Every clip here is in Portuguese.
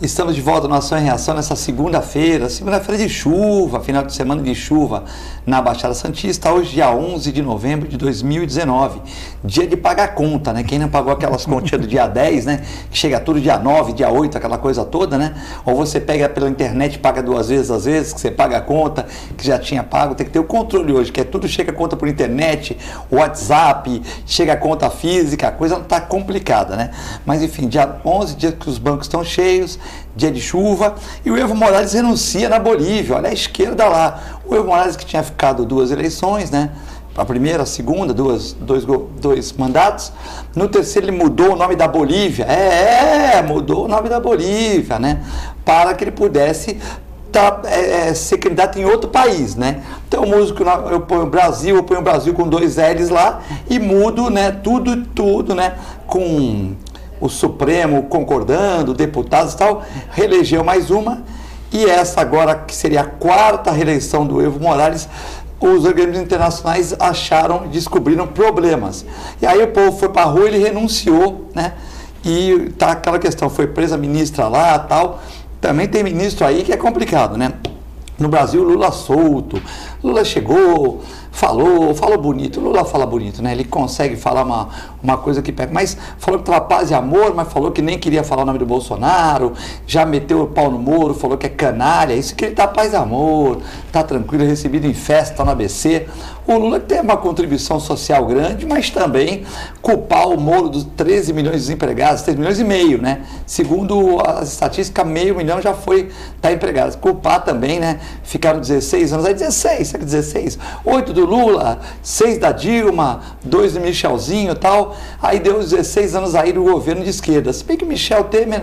Estamos de volta no Ação e Reação nessa segunda-feira de chuva, final de semana de chuva na Baixada Santista, hoje dia 11 de novembro de 2019, dia de pagar conta, né? Quem não pagou aquelas continhas do dia 10, né? Que chega tudo dia 9, dia 8, aquela coisa toda, né? Ou você pega pela internet e paga duas vezes, às vezes, que você paga a conta, que já tinha pago, tem que ter o controle hoje, que é tudo chega a conta por internet, WhatsApp, chega a conta física, a coisa não está complicada, né? Mas enfim, dia 11, dia que os bancos estão cheios, dia de chuva, e o Evo Morales renuncia na Bolívia, olha a esquerda lá. O Evo Morales, que tinha ficado duas eleições, né? A primeira, a segunda, dois mandatos. No terceiro ele mudou o nome da Bolívia, mudou o nome da Bolívia, né? Para que ele pudesse ser candidato em outro país, né? Então eu ponho o Brasil com dois L's lá e mudo, né? Tudo, né? Com o Supremo concordando, deputados e tal, reelegeu mais uma, e essa agora, que seria a quarta reeleição do Evo Morales, os organismos internacionais descobriram problemas. E aí o povo foi para a rua, ele renunciou, né? E tá aquela questão, foi presa a ministra lá, tal. Também tem ministro aí que é complicado, né? No Brasil, Lula solto, Lula chegou, falou bonito, Lula fala bonito, né? Ele consegue falar uma coisa que pega, mas falou que estava paz e amor, mas falou que nem queria falar o nome do Bolsonaro, já meteu o pau no Moro, falou que é canalha, isso que ele tá paz e amor, tá tranquilo, recebido em festa, tá no ABC. O Lula tem uma contribuição social grande, mas também culpar o Moro dos 13 milhões de desempregados, 3 milhões e meio, né? Segundo as estatísticas, meio milhão já tá empregado. Culpar também, né? Ficaram 16 anos, aí 16, será que 16? 8 do Lula, 6 da Dilma, 2 do Michelzinho e tal, aí deu 16 anos aí do governo de esquerda. Se bem que o Michel Temer,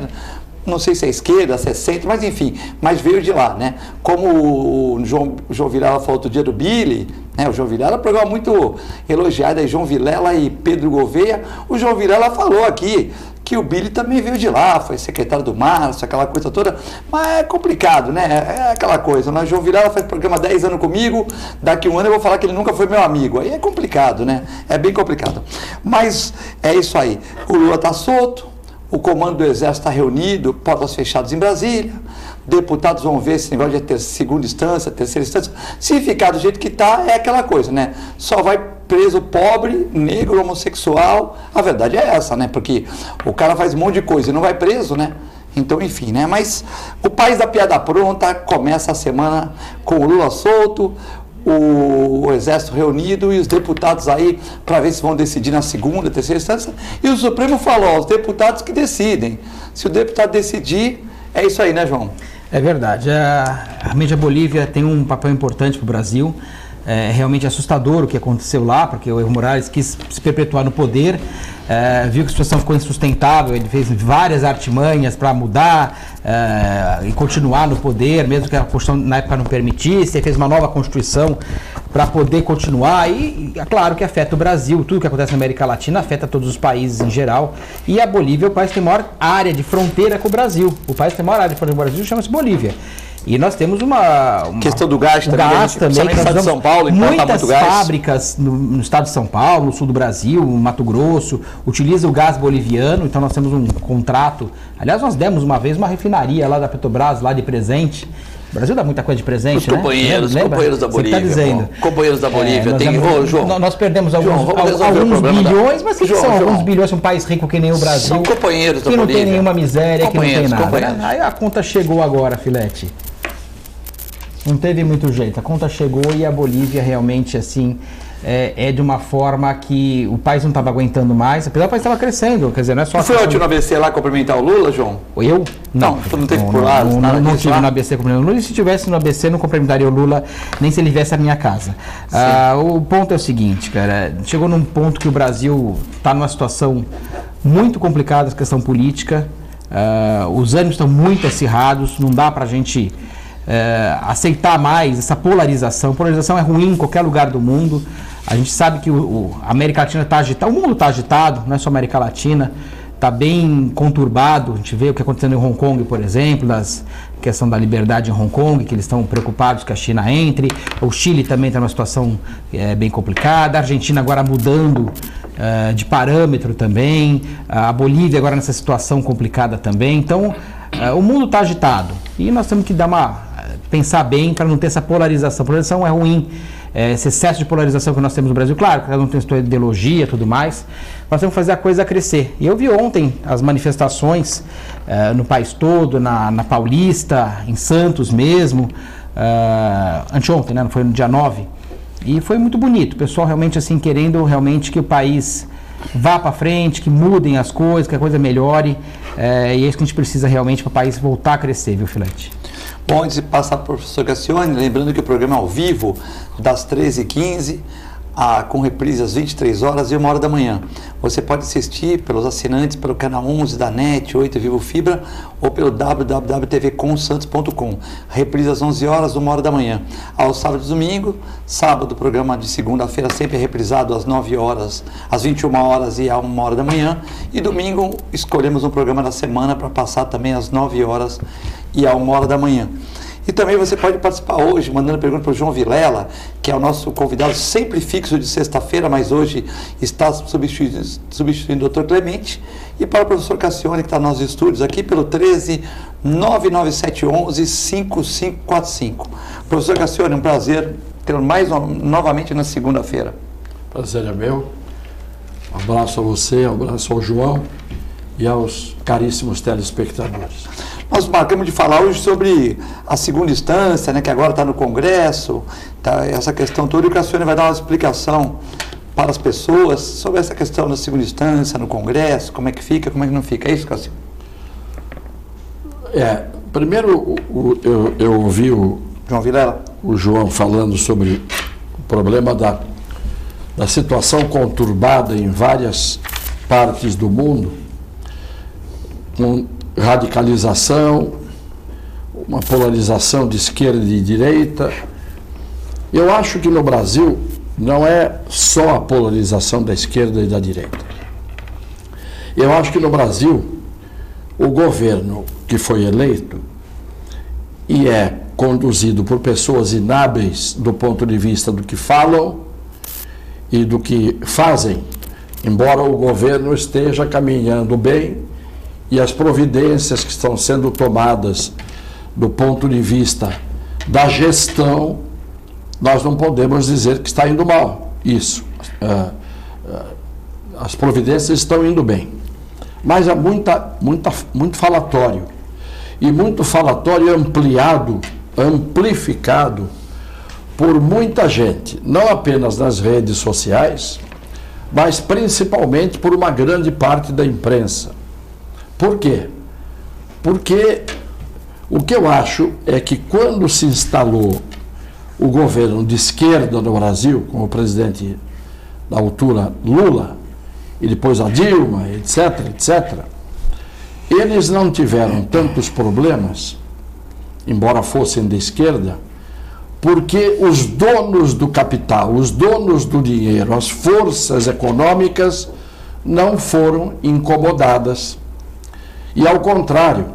não sei se é esquerda, se é centro, mas enfim, mas veio de lá, né? Como o João Vilela falou outro dia do Billy, né? O João Vilela é um programa muito elogiado, aí João Vilela e Pedro Gouveia. O João Vilela falou aqui que o Billy também veio de lá, foi secretário do Márcio, aquela coisa toda, mas é complicado, né? É aquela coisa, né? O João Vilela faz programa há 10 anos comigo, daqui um ano eu vou falar que ele nunca foi meu amigo, aí é complicado, né? É bem complicado. Mas é isso aí, o Lula está solto, o comando do Exército está reunido, portas fechadas em Brasília, deputados vão ver esse negócio de ter segunda instância, terceira instância. Se ficar do jeito que está, é aquela coisa, né? Só vai preso pobre, negro, homossexual. A verdade é essa, né? Porque o cara faz um monte de coisa e não vai preso, né? Então, enfim, né? Mas o país da piada pronta começa a semana com o Lula solto, o Exército reunido e os deputados aí para ver se vão decidir na segunda, terceira instância. E o Supremo falou, os deputados que decidem. Se o deputado decidir, é isso aí, né, João? É verdade. Realmente a Bolívia tem um papel importante para o Brasil. É realmente assustador o que aconteceu lá, porque o Evo Morales quis se perpetuar no poder, viu que a situação ficou insustentável, ele fez várias artimanhas para mudar e continuar no poder, mesmo que a Constituição na época não permitisse, ele fez uma nova Constituição para poder continuar, e é claro que afeta o Brasil, tudo que acontece na América Latina afeta todos os países em geral, e a Bolívia é o país que tem maior área de fronteira com o Brasil, o país que tem maior área de fronteira com o Brasil chama-se Bolívia. E nós temos uma questão do gás também, no estado de São Paulo, muitas muito gás. Fábricas no estado de São Paulo, no sul do Brasil, no Mato Grosso, utilizam o gás boliviano, então nós temos um contrato. Aliás, nós demos uma vez uma refinaria lá da Petrobras, lá de presente. O Brasil dá muita coisa de presente, os companheiros, né? Companheiros da Bolívia. Você está dizendo. Companheiros da Bolívia. Nós perdemos alguns bilhões, mas que são alguns bilhões, um país rico que nem o Brasil. São companheiros da Bolívia. Que não tem nenhuma miséria, que não tem nada. Aí a conta chegou agora, Filete. Não teve muito jeito, a conta chegou e a Bolívia realmente assim é de uma forma que o país não estava aguentando mais, apesar do país estava crescendo, quer dizer, não é só... Você foi ontem no ABC lá cumprimentar o Lula, João? Eu? Não. Tu não teve por lá? Não tive no ABC cumprimentando o Lula, e se estivesse no ABC não cumprimentaria o Lula, nem se ele viesse à minha casa. O ponto é o seguinte, cara, chegou num ponto que o Brasil está numa situação muito complicada, a questão política, os ânimos estão muito acirrados, não dá pra gente... aceitar mais essa polarização. Polarização é ruim em qualquer lugar do mundo. A gente sabe que a América Latina está agitada, o mundo está agitado, não é só a América Latina, está bem conturbado. A gente vê o que está acontecendo em Hong Kong, por exemplo, questão da liberdade em Hong Kong, que eles estão preocupados que a China entre. O Chile também está numa situação bem complicada. A Argentina agora mudando de parâmetro também. A Bolívia agora nessa situação complicada também. Então, O mundo está agitado e nós temos que pensar bem para não ter essa polarização. A polarização é ruim, esse excesso de polarização que nós temos no Brasil. Claro, cada um tem sua ideologia e tudo mais. Nós temos que fazer a coisa crescer. E eu vi ontem as manifestações no país todo, na Paulista, em Santos mesmo, anteontem, né? Foi no dia 9. E foi muito bonito. O pessoal realmente assim querendo realmente que o país vá para frente, que mudem as coisas, que a coisa melhore. E é isso que a gente precisa realmente para o país voltar a crescer, viu, Filete? Bom, antes de passar para o professor Cassione, lembrando que o programa é ao vivo, das 13h15, com reprise às 23 horas e 1h da manhã. Você pode assistir pelos assinantes, pelo canal 11 da NET, 8 Vivo Fibra, ou pelo www.tvcomsantos.com. Reprise às 11 horas, 1h da manhã. Aos sábados e domingo, sábado, programa de segunda-feira sempre é reprisado às 9 horas, às 21 horas e à 1h da manhã. E domingo, escolhemos um programa da semana para passar também às 9 horas e à 1h da manhã. E também você pode participar hoje, mandando pergunta para o João Vilela, que é o nosso convidado sempre fixo de sexta-feira, mas hoje está substituindo o Dr. Clemente. E para o professor Cassione, que está nos estúdios aqui, pelo 13-99711-5545. Professor Cassione, um prazer tê-lo novamente na segunda-feira. Prazer é meu. Um abraço a você, um abraço ao João e aos caríssimos telespectadores. Nós marcamos de falar hoje sobre a segunda instância, né, que agora está no Congresso, tá, essa questão toda, e o Cassione vai dar uma explicação para as pessoas sobre essa questão da segunda instância no Congresso, como é que fica, como é que não fica. É isso, Cassione? Primeiro eu ouvi João Vilela, o João falando sobre o problema da situação conturbada em várias partes do mundo, com radicalização, uma polarização de esquerda e de direita. Eu acho que no Brasil não é só a polarização da esquerda e da direita. Eu acho que no Brasil o governo que foi eleito e é conduzido por pessoas inábeis do ponto de vista do que falam e do que fazem, embora o governo esteja caminhando bem, e as providências que estão sendo tomadas do ponto de vista da gestão, nós não podemos dizer que está indo mal. Isso. As providências estão indo bem. Mas há muito falatório. E muito falatório amplificado por muita gente, não apenas nas redes sociais, mas principalmente por uma grande parte da imprensa. Por quê? Porque o que eu acho é que quando se instalou o governo de esquerda no Brasil, com o presidente da altura Lula, e depois a Dilma, etc., eles não tiveram tantos problemas, embora fossem de esquerda, porque os donos do capital, os donos do dinheiro, as forças econômicas não foram incomodadas. E, ao contrário,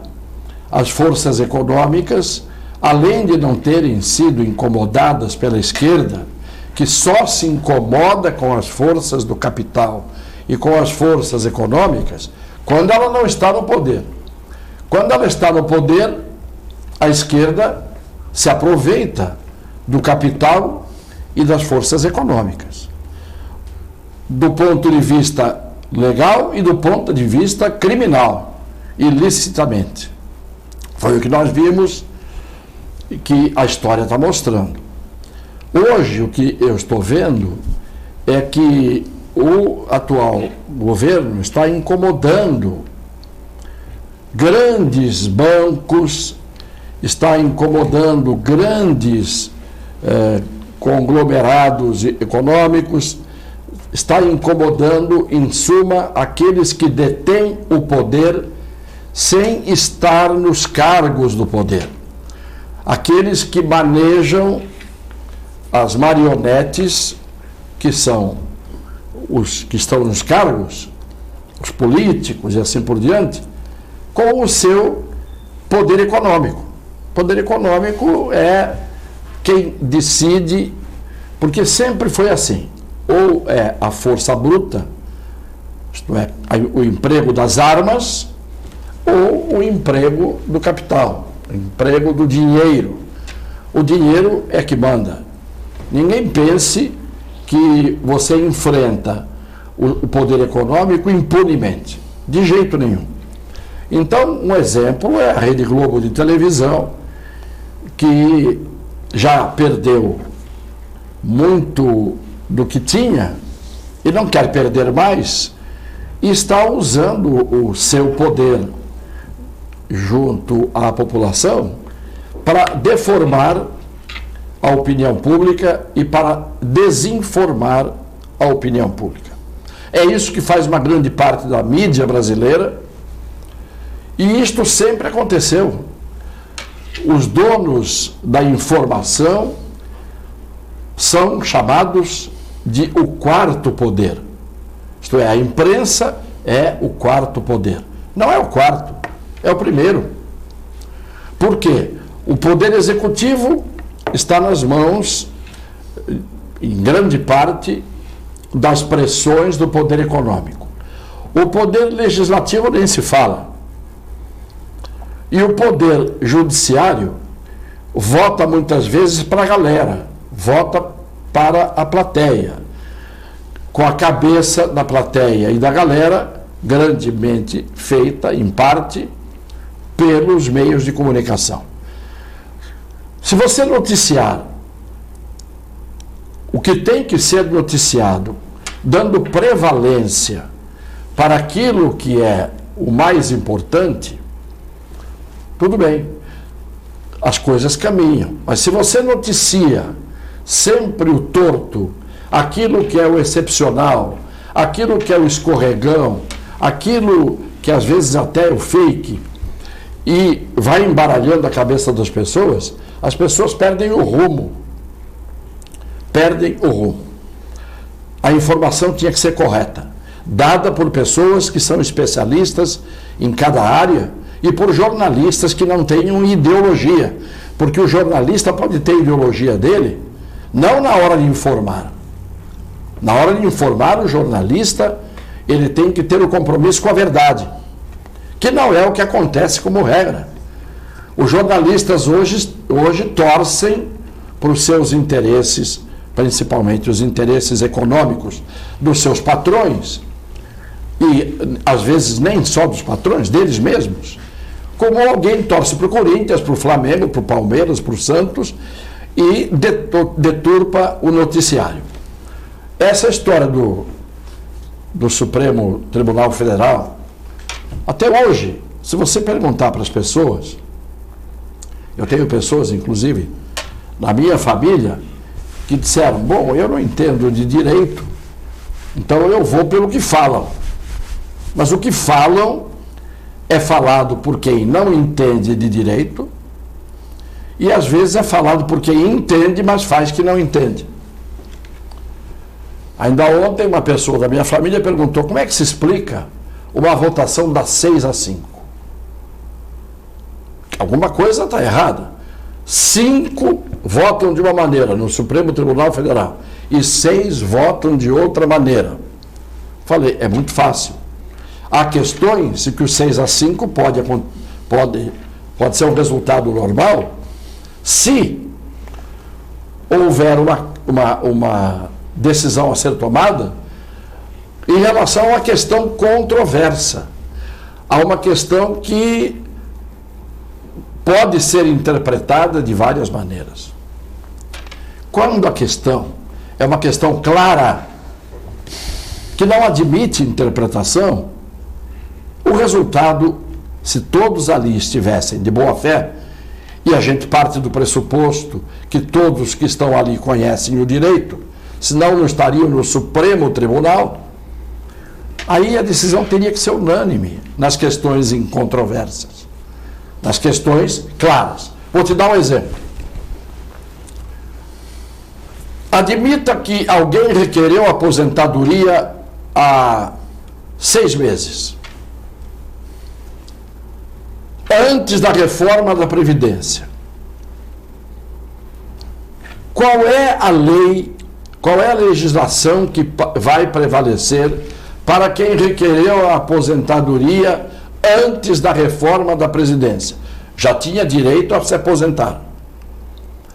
as forças econômicas, além de não terem sido incomodadas pela esquerda, que só se incomoda com as forças do capital e com as forças econômicas, quando ela não está no poder. Quando ela está no poder, a esquerda se aproveita do capital e das forças econômicas, do ponto de vista legal e do ponto de vista criminal, ilicitamente. Foi o que nós vimos e que a história está mostrando. Hoje, o que eu estou vendo é que o atual governo está incomodando grandes bancos, está incomodando grandes conglomerados econômicos, está incomodando, em suma, aqueles que detêm o poder sem estar nos cargos do poder. Aqueles que manejam as marionetes, que são os que estão nos cargos, os políticos e assim por diante, com o seu poder econômico. Poder econômico é quem decide, porque sempre foi assim. Ou é a força bruta, isto é, o emprego das armas, ou o emprego do capital, o emprego do dinheiro. O dinheiro é que manda. Ninguém pense que você enfrenta o poder econômico impunemente, de jeito nenhum. Então, um exemplo é a Rede Globo de televisão, que já perdeu muito do que tinha e não quer perder mais, e está usando o seu poder junto à população para deformar a opinião pública e para desinformar a opinião pública. É isso que faz uma grande parte da mídia brasileira, e isto sempre aconteceu. Os donos da informação são chamados de o quarto poder. Isto é, a imprensa é o quarto poder. Não é o quarto, é o primeiro. Por quê? O poder executivo está nas mãos, em grande parte, das pressões do poder econômico. O poder legislativo nem se fala. E o poder judiciário vota muitas vezes para a galera, vota para a plateia, com a cabeça da plateia e da galera grandemente feita, em parte, pelos meios de comunicação. Se você noticiar o que tem que ser noticiado, dando prevalência para aquilo que é o mais importante, tudo bem, as coisas caminham. Mas se você noticia sempre o torto, aquilo que é o excepcional, aquilo que é o escorregão, aquilo que às vezes até é o fake, e vai embaralhando a cabeça das pessoas, as pessoas perdem o rumo. Perdem o rumo. A informação tinha que ser correta, dada por pessoas que são especialistas em cada área e por jornalistas que não tenham ideologia, porque o jornalista pode ter ideologia dele, não na hora de informar. Na hora de informar, o jornalista, ele tem que ter o compromisso com a verdade, que não é o que acontece como regra. Os jornalistas hoje torcem para os seus interesses, principalmente os interesses econômicos dos seus patrões, e às vezes nem só dos patrões, deles mesmos. Como alguém torce para o Corinthians, para o Flamengo, para o Palmeiras, para o Santos, e deturpa o noticiário. Essa história do Supremo Tribunal Federal, até hoje, se você perguntar para as pessoas, eu tenho pessoas, inclusive, na minha família, que disseram, bom, eu não entendo de direito, então eu vou pelo que falam. Mas o que falam é falado por quem não entende de direito e às vezes é falado por quem entende, mas faz que não entende. Ainda ontem uma pessoa da minha família perguntou como é que se explica uma votação das 6-5. Alguma coisa está errada. 5 votam de uma maneira no Supremo Tribunal Federal e 6 votam de outra maneira. Falei, é muito fácil. Há questões em que o 6-5 pode ser um resultado normal se houver uma decisão a ser tomada em relação a uma questão controversa, a uma questão que pode ser interpretada de várias maneiras. Quando a questão é uma questão clara, que não admite interpretação, o resultado, se todos ali estivessem de boa fé, e a gente parte do pressuposto que todos que estão ali conhecem o direito, senão não estariam no Supremo Tribunal, aí a decisão teria que ser unânime nas questões incontroversas, nas questões claras. Vou te dar um exemplo. Admita que alguém requereu aposentadoria há 6 meses, antes da reforma da Previdência. Qual é a lei, qual é a legislação que vai prevalecer para quem requereu a aposentadoria antes da reforma da Previdência. Já tinha direito a se aposentar.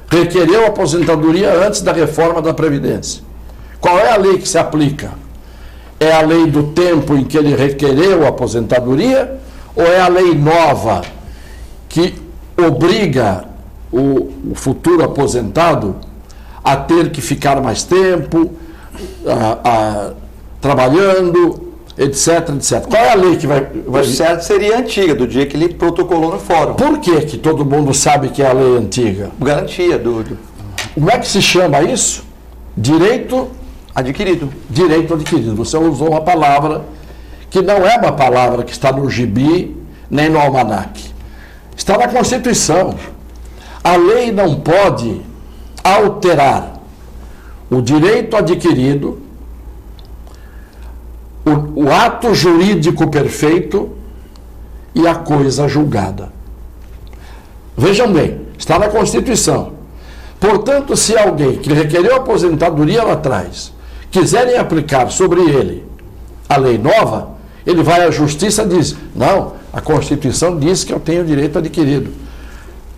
Requereu aposentadoria antes da reforma da Previdência. Qual é a lei que se aplica? É a lei do tempo em que ele requereu a aposentadoria ou é a lei nova que obriga o futuro aposentado a ter que ficar mais tempo, trabalhando, etc, etc. Qual é a lei que vai... O certo seria a antiga, do dia que ele protocolou no fórum. Por que todo mundo sabe que é a lei antiga? Garantia Como é que se chama isso? Direito adquirido. Direito adquirido. Você usou uma palavra que não é uma palavra que está no gibi, nem no almanaque. Está na Constituição. A lei não pode alterar o direito adquirido, o ato jurídico perfeito e a coisa julgada. Vejam bem, está na Constituição. Portanto, se alguém que requereu aposentadoria lá atrás quiserem aplicar sobre ele a lei nova, ele vai à Justiça e diz: não, a Constituição diz que eu tenho direito adquirido.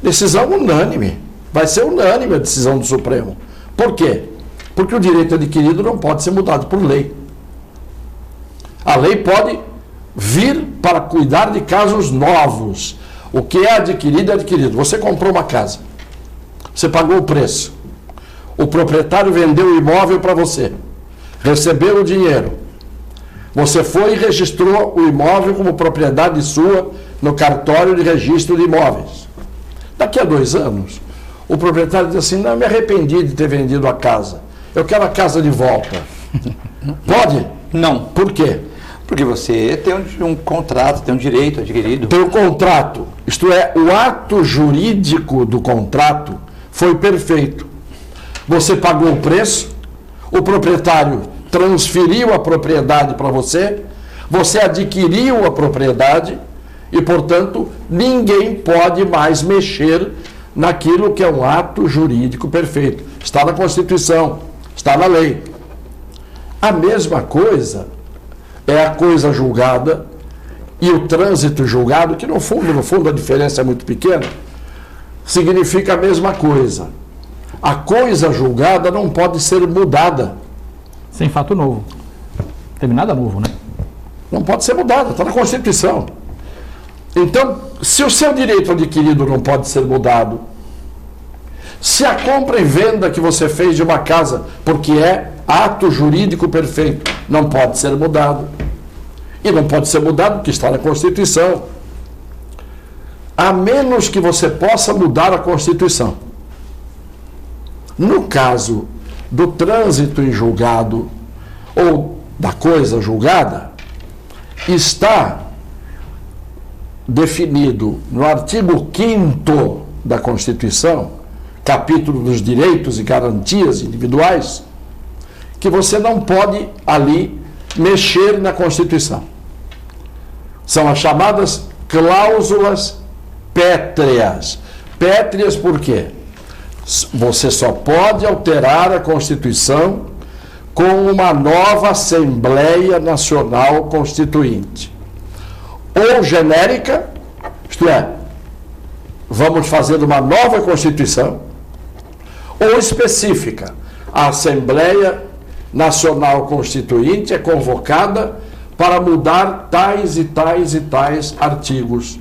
Decisão unânime. Vai ser unânime a decisão do Supremo. Por quê? Porque o direito adquirido não pode ser mudado por lei. A lei pode vir para cuidar de casos novos. O que é adquirido é adquirido. Você comprou uma casa. Você pagou o preço. O proprietário vendeu o imóvel para você. Recebeu o dinheiro. Você foi e registrou o imóvel como propriedade sua no cartório de registro de imóveis. Daqui a 2 anos, o proprietário diz assim: não, me arrependi de ter vendido a casa. Eu quero a casa de volta. Pode? Não. Por quê? Porque você tem um contrato, tem um direito adquirido. Tem um contrato, isto é, o ato jurídico do contrato foi perfeito. Você pagou o preço, o proprietário transferiu a propriedade para você, você adquiriu a propriedade e, portanto, ninguém pode mais mexer naquilo que é um ato jurídico perfeito. Está na Constituição, está na lei. A mesma coisa é a coisa julgada e o trânsito julgado, que no fundo a diferença é muito pequena, significa a mesma coisa. A coisa julgada não pode ser mudada. Sem fato novo. Não teve nada novo, né? Não pode ser mudada, está na Constituição. Então, se o seu direito adquirido não pode ser mudado, se a compra e venda que você fez de uma casa, porque é ato jurídico perfeito, não pode ser mudado. E não pode ser mudado porque está na Constituição. A menos que você possa mudar a Constituição. No caso do trânsito em julgado ou da coisa julgada, está definido no artigo 5º da Constituição, capítulo dos direitos e garantias individuais, que você não pode ali mexer na Constituição. São as chamadas cláusulas pétreas. Pétreas por quê? Você só pode alterar a Constituição com uma nova Assembleia Nacional Constituinte. Ou genérica, isto é, vamos fazer uma nova Constituição, ou específica. A Assembleia Nacional Constituinte é convocada para mudar tais e tais e tais artigos.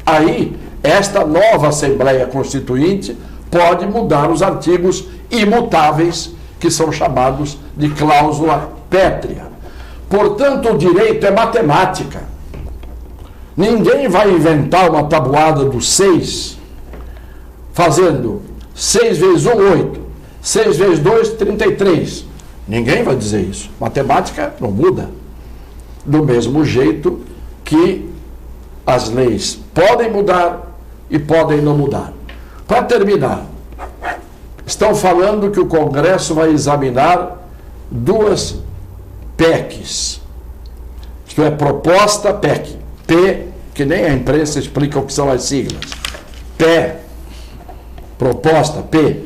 Aí, esta nova Assembleia Constituinte pode mudar os artigos imutáveis, que são chamados de cláusula pétrea. Portanto, o direito é matemática. Ninguém vai inventar uma tabuada do 6, fazendo 6 vezes 1, 8, 6 vezes 2, 33. Ninguém vai dizer isso. Matemática não muda. Do mesmo jeito que as leis podem mudar e podem não mudar. Para terminar, estão falando que o Congresso vai examinar 2 PECs. Isto é, proposta PEC. P, que nem a imprensa explica o que são as siglas. P, proposta, P.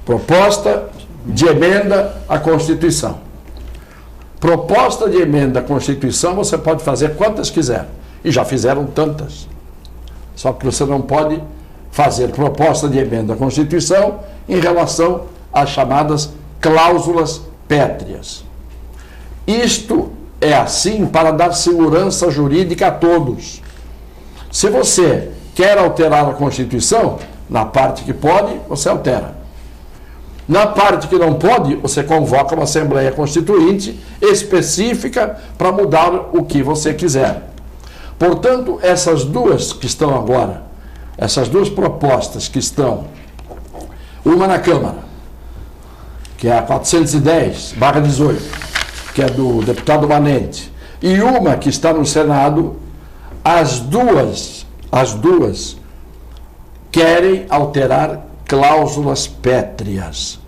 Proposta de emenda à Constituição. Proposta de emenda à Constituição você pode fazer quantas quiser. E já fizeram tantas. Só que você não pode fazer proposta de emenda à Constituição em relação às chamadas cláusulas pétreas. Isto é assim para dar segurança jurídica a todos. Se você quer alterar a Constituição, na parte que pode, você altera. Na parte que não pode, você convoca uma Assembleia Constituinte específica para mudar o que você quiser. Portanto, essas duas que estão agora, essas duas propostas que estão, uma na Câmara, que é a 410/18, que é do deputado Manente, e uma que está no Senado, as duas querem alterar cláusulas pétreas.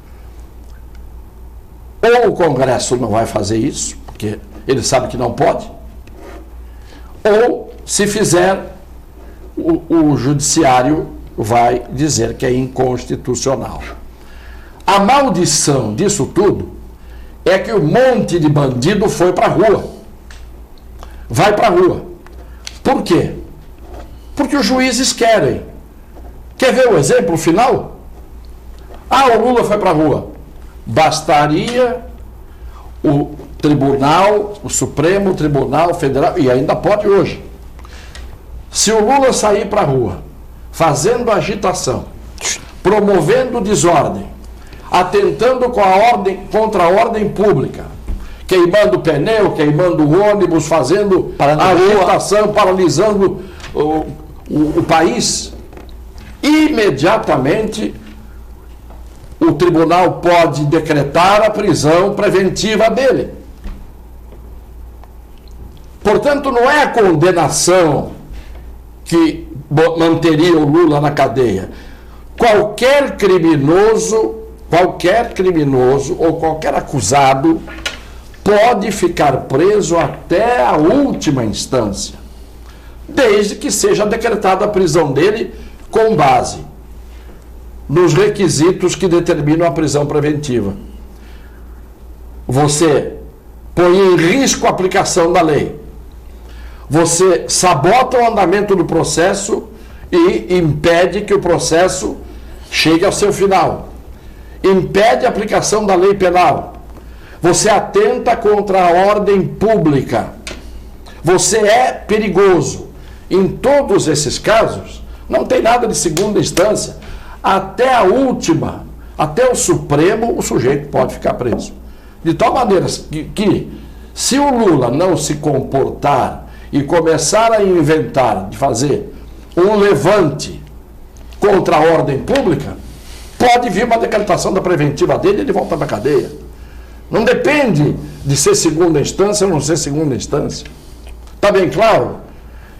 Ou o Congresso não vai fazer isso, porque ele sabe que não pode, ou, se fizer, o Judiciário vai dizer que é inconstitucional. A maldição disso tudo é que um monte de bandido foi para a rua. Vai para a rua. Por quê? Porque os juízes querem. Quer ver o exemplo final? O Lula foi para a rua. Bastaria o Tribunal, o Supremo Tribunal Federal, e ainda pode hoje. Se o Lula sair para a rua, fazendo agitação, promovendo desordem, atentando contra a ordem pública, queimando pneu, queimando ônibus, fazendo agitação, paralisando o país, imediatamente o tribunal pode decretar a prisão preventiva dele. Portanto, não é a condenação que manteria o Lula na cadeia. Qualquer criminoso ou qualquer acusado pode ficar preso até a última instância, desde que seja decretada a prisão dele com base nos requisitos que determinam a prisão preventiva. Você põe em risco a aplicação da lei. Você sabota o andamento do processo e impede que o processo chegue ao seu final. Impede a aplicação da lei penal. Você atenta contra a ordem pública. Você é perigoso. Em todos esses casos, não tem nada de segunda instância. Até a última, até o Supremo, o sujeito pode ficar preso. De tal maneira que se o Lula não se comportar e começar a inventar, de fazer um levante contra a ordem pública, pode vir uma decretação da preventiva dele e ele volta para a cadeia. Não depende de ser segunda instância ou não ser segunda instância. Está bem claro?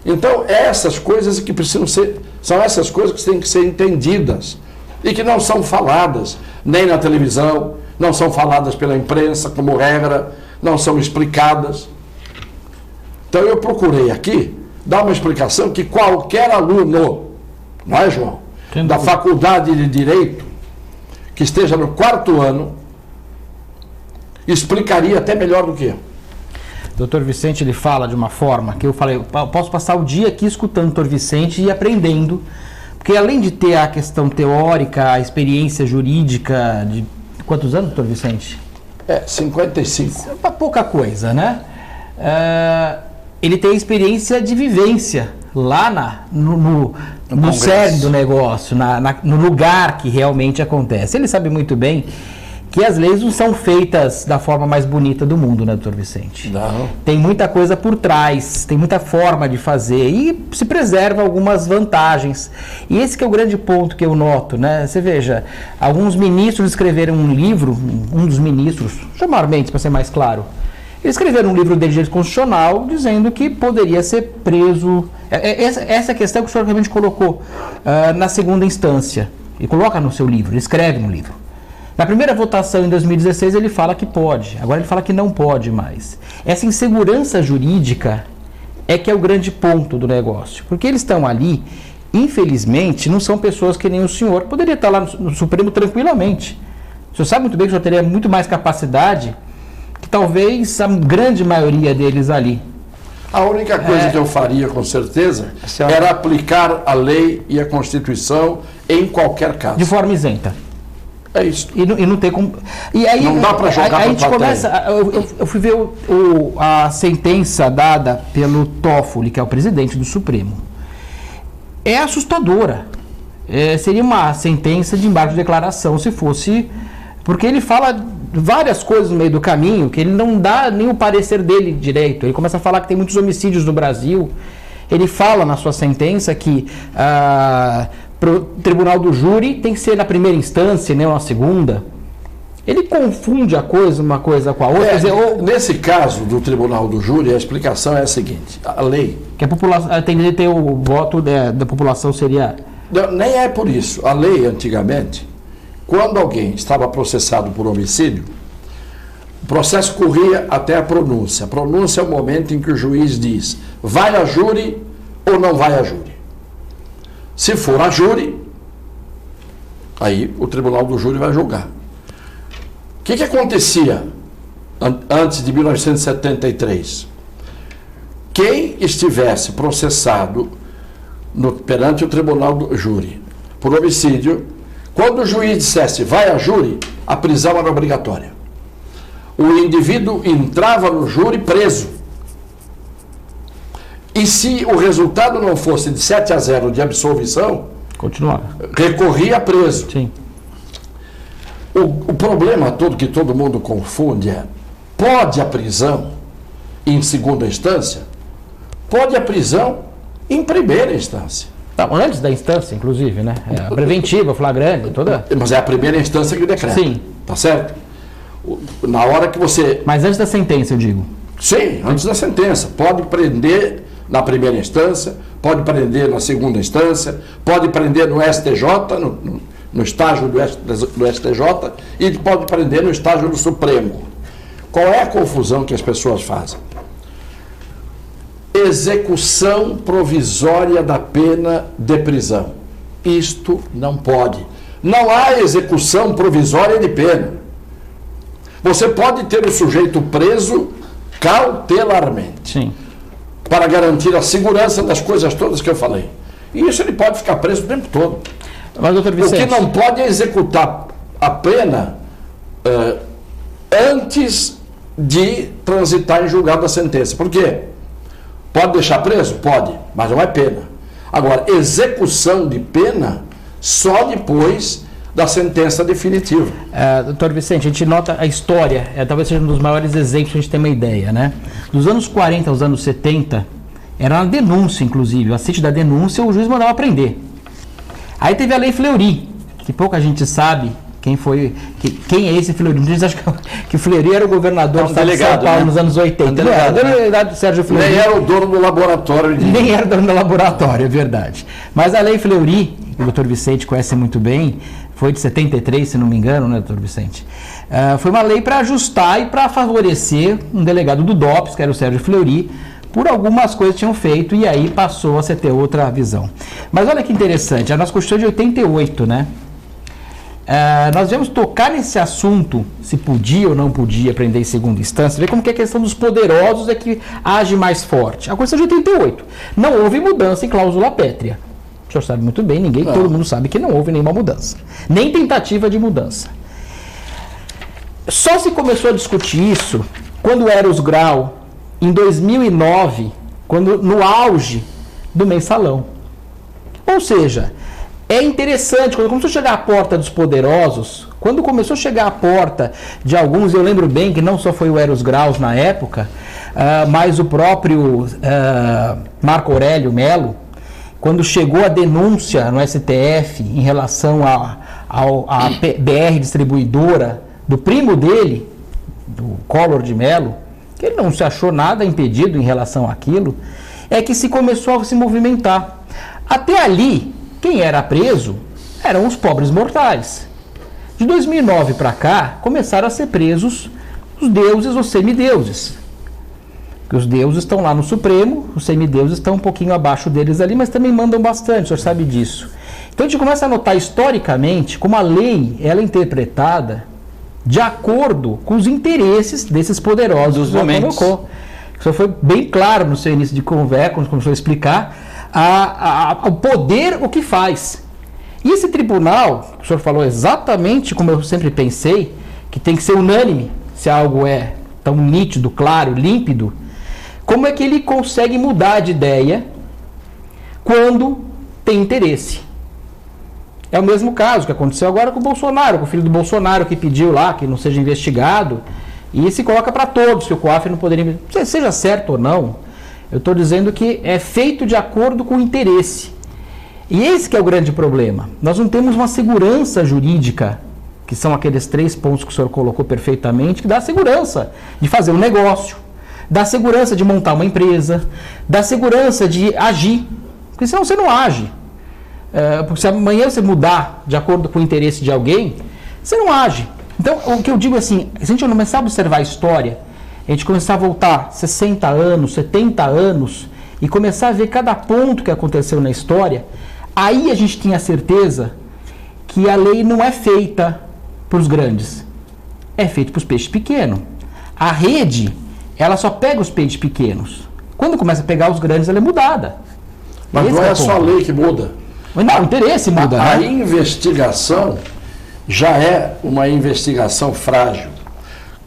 Então, essas coisas que precisam ser, são essas coisas que têm que ser entendidas e que não são faladas nem na televisão, não são faladas pela imprensa como regra, não são explicadas. Então, eu procurei aqui dar uma explicação que qualquer aluno, não é, João? Da Faculdade de Direito, que esteja no 4º ano, explicaria até melhor do que eu. Doutor Vicente, ele fala de uma forma que eu falei, eu posso passar o dia aqui escutando o doutor Vicente e aprendendo, porque além de ter a questão teórica, a experiência jurídica de quantos anos, doutor Vicente? 55. É pouca coisa, né? Ele tem a experiência de vivência lá no cerne do negócio, no lugar que realmente acontece. Ele sabe muito bem que as leis não são feitas da forma mais bonita do mundo, né, doutor Vicente? Não. Tem muita coisa por trás, tem muita forma de fazer e se preserva algumas vantagens. E esse que é o grande ponto que eu noto, né? Você veja, alguns ministros escreveram um livro, um dos ministros, chamaram Mendes para ser mais claro, eles escreveram um livro de direito constitucional dizendo que poderia ser preso. Essa questão que o senhor realmente colocou na segunda instância. Ele coloca no seu livro, ele escreve no livro. Na primeira votação em 2016 ele fala que pode, agora ele fala que não pode mais. Essa insegurança jurídica é que é o grande ponto do negócio, porque eles estão ali, infelizmente, não são pessoas que nem o senhor, poderia estar lá no Supremo tranquilamente. O senhor sabe muito bem que o senhor teria muito mais capacidade que talvez a grande maioria deles ali. A única coisa que eu faria, com certeza, Senhora, era aplicar a lei e a Constituição em qualquer caso. De forma isenta. É isso. E não tem como. E aí, Não dá para jogar a gente pra plateia. começa. Eu fui ver a sentença dada pelo Toffoli, que é o presidente do Supremo. É assustadora. Seria uma sentença de embargo de declaração se fosse. Porque ele fala várias coisas no meio do caminho que ele não dá nem o parecer dele direito. Ele começa a falar que tem muitos homicídios no Brasil. Ele fala na sua sentença que o tribunal do júri tem que ser na primeira instância, não na segunda. Ele confunde uma coisa com a outra. Quer dizer, nesse caso do tribunal do júri, a explicação é a seguinte: a lei. Que a população tem que ter o voto da população seria. Nem é por isso. A lei, antigamente, quando alguém estava processado por homicídio, o processo corria até a pronúncia. A pronúncia é o momento em que o juiz diz: vai a júri ou não vai a júri. Se for a júri, aí o tribunal do júri vai julgar. O que acontecia antes de 1973? Quem estivesse processado perante o tribunal do júri por homicídio, quando o juiz dissesse vai a júri, a prisão era obrigatória. O indivíduo entrava no júri preso. E se o resultado não fosse de 7-0 de absolvição, continuava. Recorria preso. Sim. O problema todo que todo mundo confunde é: pode a prisão em segunda instância? Pode a prisão em primeira instância. Não, antes da instância, inclusive, né? A preventiva, flagrante, toda. Mas é a primeira instância que decreta. Sim. Tá certo? Na hora que você... Mas antes da sentença, eu digo. Sim, antes da sentença. Pode prender na primeira instância, pode prender na segunda instância, pode prender no STJ, no estágio do STJ, e pode prender no estágio do Supremo. Qual é a confusão que as pessoas fazem? Execução provisória da pena de prisão. Isto não pode. Não há execução provisória de pena. Você pode ter o sujeito preso cautelarmente. Sim. Para garantir a segurança das coisas todas que eu falei. E isso ele pode ficar preso o tempo todo. Mas, doutor Vicente, o que não pode é executar a pena antes de transitar em julgado a sentença. Por quê? Pode deixar preso? Pode, mas não é pena. Agora, execução de pena só depois da sentença definitiva. Doutor Vicente, a gente nota a história, talvez seja um dos maiores exemplos para a gente ter uma ideia, né? Dos anos 40 aos anos 70, era uma denúncia, inclusive, o assiste da denúncia, o juiz mandava prender. Aí teve a Lei Fleury, que pouca gente sabe quem é esse Fleury. Muitos acham que o Fleury era o governador do estado de São Paulo, né? Nos anos 80. Não era, delegado Sérgio Fleury. Nem era o dono do laboratório. Nem era o dono do laboratório, é verdade. Mas a Lei Fleury, que o doutor Vicente conhece muito bem, foi de 73, se não me engano, né, doutor Vicente? Foi uma lei para ajustar e para favorecer um delegado do DOPS, que era o Sérgio Fleury, por algumas coisas que tinham feito, e aí passou a ter outra visão. Mas olha que interessante, a nossa Constituição de 88, né? Nós devemos tocar nesse assunto, se podia ou não podia prender em segunda instância, ver como que a questão dos poderosos é que age mais forte. A Constituição de 88, não houve mudança em cláusula pétrea. O senhor sabe muito bem, todo mundo sabe que não houve nenhuma mudança, nem tentativa de mudança. Só se começou a discutir isso quando o Eros Grau, em 2009, no auge do mensalão. Ou seja, é interessante, quando começou a chegar à porta dos poderosos, quando começou a chegar à porta de alguns, eu lembro bem que não só foi o Eros Graus na época, mas o próprio Marco Aurélio Melo, quando chegou a denúncia no STF em relação à BR distribuidora do primo dele, do Collor de Mello, que ele não se achou nada impedido em relação àquilo, é que se começou a se movimentar. Até ali, quem era preso eram os pobres mortais. De 2009 para cá, começaram a ser presos os deuses ou semideuses. Porque os deuses estão lá no Supremo, os semideuses estão um pouquinho abaixo deles ali, mas também mandam bastante, o senhor sabe disso. Então a gente começa a notar historicamente como a lei ela é interpretada de acordo com os interesses desses poderosos. Dos momentos. O senhor foi bem claro no seu início de conversa, quando começou a explicar o poder, o que faz. E esse tribunal, o senhor falou exatamente como eu sempre pensei, que tem que ser unânime, se algo é tão nítido, claro, límpido, como é que ele consegue mudar de ideia quando tem interesse? É o mesmo caso que aconteceu agora com o Bolsonaro, com o filho do Bolsonaro que pediu lá que não seja investigado e se coloca para todos que o COAF não poderia... Seja certo ou não, eu estou dizendo que é feito de acordo com o interesse. E esse que é o grande problema. Nós não temos uma segurança jurídica, que são aqueles 3 pontos que o senhor colocou perfeitamente, que dá segurança de fazer um negócio, dá segurança de montar uma empresa, dá segurança de agir, porque senão você não age. Porque se amanhã você mudar de acordo com o interesse de alguém, você não age. Então, o que eu digo é assim, se a gente começar a observar a história, a gente começar a voltar 60 anos, 70 anos, e começar a ver cada ponto que aconteceu na história, aí a gente tinha a certeza que a lei não é feita para os grandes, é feita para os peixes pequenos. A rede, ela só pega os peixes pequenos. Quando começa a pegar os grandes, ela é mudada. Mas Esse não é o só a ponto. lei que muda. Não, o interesse muda, A né? investigação já é uma investigação frágil.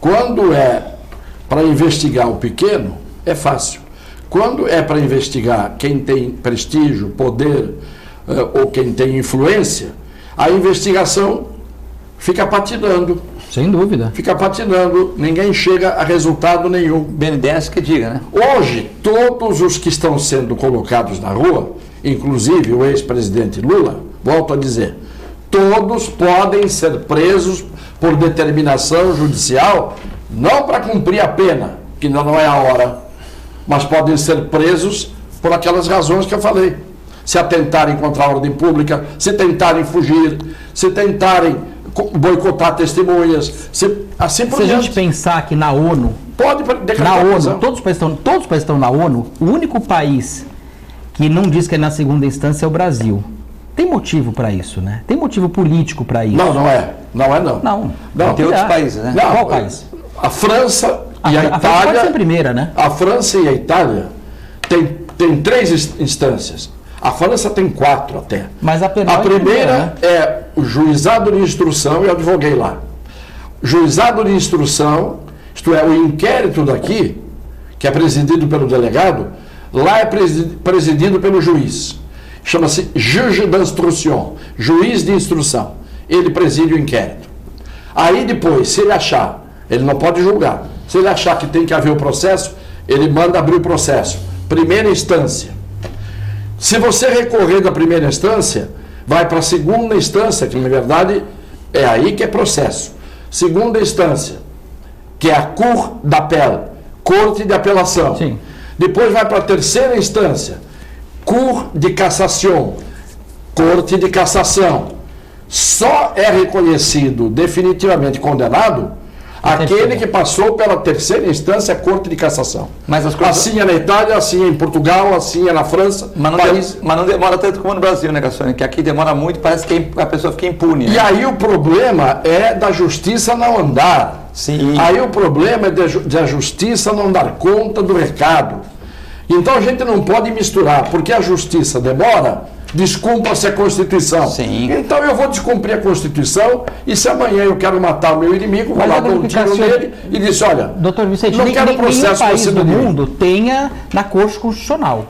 Quando é para investigar o pequeno, é fácil. Quando é para investigar quem tem prestígio, poder ou quem tem influência, a investigação fica patinando. Sem dúvida. Fica patinando, ninguém chega a resultado nenhum. BNDES que diga, né? Hoje, todos os que estão sendo colocados na rua, inclusive o ex-presidente Lula, volto a dizer, todos podem ser presos por determinação judicial, não para cumprir a pena, que ainda não é a hora, mas podem ser presos por aquelas razões que eu falei. Se atentarem contra a ordem pública, se tentarem fugir, se tentarem boicotar testemunhas, assim por Se a diante. gente pensar que na ONU, Pode na decretar ONU, prisão. todos os países estão na ONU, o único país que não diz que é na segunda instância é o Brasil. Tem motivo para isso, né? Tem motivo político para isso. Não, não é. Não é, não. Não. Tem outros países, né? Não, Qual país? A França e a França pode ser a Itália. primeira, né? A França e a Itália tem 3 instâncias. A França tem 4 até. Mas a penal A é primeira, primeira é o juizado de instrução, eu advoguei lá. Juizado de instrução, isto é, o inquérito daqui, que é presidido pelo delegado, lá é presidido pelo juiz. Chama-se juge d'instruction, juiz de instrução. Ele preside o inquérito. Aí depois, se ele achar, ele não pode julgar, se ele achar que tem que haver o processo, ele manda abrir o processo. Primeira instância. Se você recorrer da primeira instância, vai para a segunda instância, que na verdade é aí que é processo. Segunda instância, que é a Cour d'appel, Corte de Apelação. Sim. Depois vai para a terceira instância, Cour de Cassation, Corte de Cassação. Só é reconhecido definitivamente condenado aquele que passou pela terceira instância, Corte de Cassação. Mas as coisas... Assim é na Itália, assim é em Portugal, assim é na França. Mas não demora tanto como no Brasil, né, Cassione? Que aqui demora muito, parece que a pessoa fica impune. Né? E aí o problema é da justiça não andar. Sim. Aí o problema é de a justiça não dar conta do recado. Então a gente não pode misturar, porque a justiça demora, descumpra-se a Constituição. Sim. Então eu vou descumprir a Constituição e se amanhã eu quero matar o meu inimigo, vou lá dar um tiro nele e disse, olha, Doutor Vicente, não quero nenhum processo país por cima do de mim. mundo tenha na Corte Constitucional.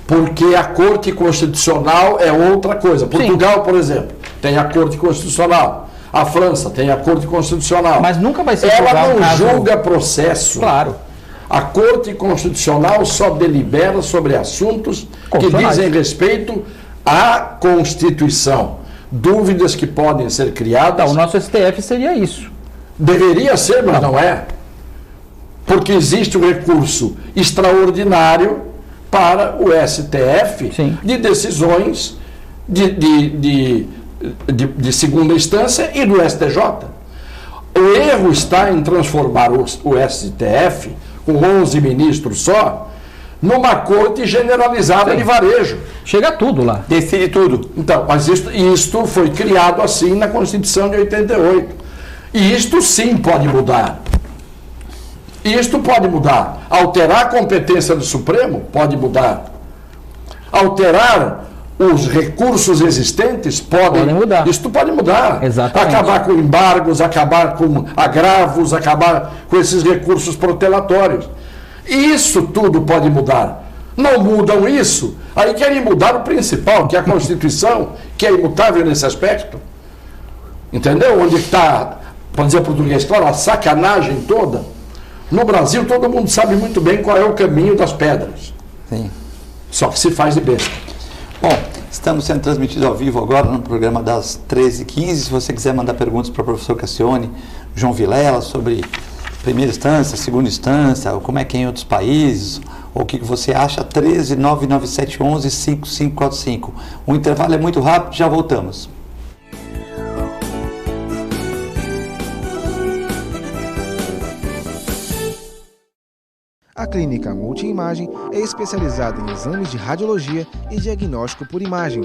Porque a Corte Constitucional é outra coisa. Portugal, por exemplo, tem a Corte Constitucional. A França tem a Corte Constitucional. Mas nunca vai ser Ela julgado não caso- julga processo. Claro. A Corte Constitucional só delibera sobre assuntos que Constitucionais. dizem respeito à Constituição. Dúvidas que podem ser criadas. O nosso STF seria isso. Deveria ser, mas não é. Porque existe um recurso extraordinário para o STF Sim. de decisões de segunda instância e do STJ. O erro está em transformar o STF, com 11 ministros só, numa corte generalizada Sim. de varejo. Chega tudo lá. Decide tudo. Então, mas isto foi criado assim na Constituição de 88. E isto sim pode mudar. Isto pode mudar. Alterar a competência do Supremo pode mudar. Alterar os recursos existentes podem mudar. Isto pode mudar. Exatamente. Acabar com embargos, acabar com agravos, acabar com esses recursos protelatórios. Isso tudo pode mudar. Não mudam isso, aí querem mudar o principal, que é a Constituição, que é imutável nesse aspecto. Entendeu? Onde está, para dizer português, claro, a sacanagem toda. No Brasil, todo mundo sabe muito bem qual é o caminho das pedras. Sim. Só que se faz de besta. Bom, estamos sendo transmitidos ao vivo agora no programa das 13h15. Se você quiser mandar perguntas para o professor Cassione, João Vilela, sobre primeira instância, segunda instância, como é que é em outros países, ou o que você acha, 13 99711 5545. O intervalo é muito rápido, já voltamos. A Clínica Multiimagem é especializada em exames de radiologia e diagnóstico por imagem,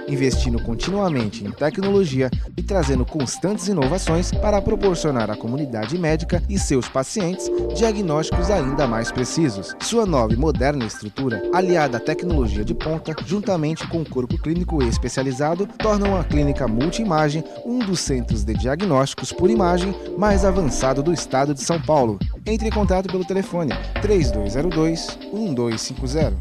investindo continuamente em tecnologia e trazendo constantes inovações para proporcionar à comunidade médica e seus pacientes diagnósticos ainda mais precisos. Sua nova e moderna estrutura, aliada à tecnologia de ponta, juntamente com o corpo clínico especializado, tornam a Clínica Multiimagem um dos centros de diagnósticos por imagem mais avançado do estado de São Paulo. Entre em contato pelo telefone 3202-1250.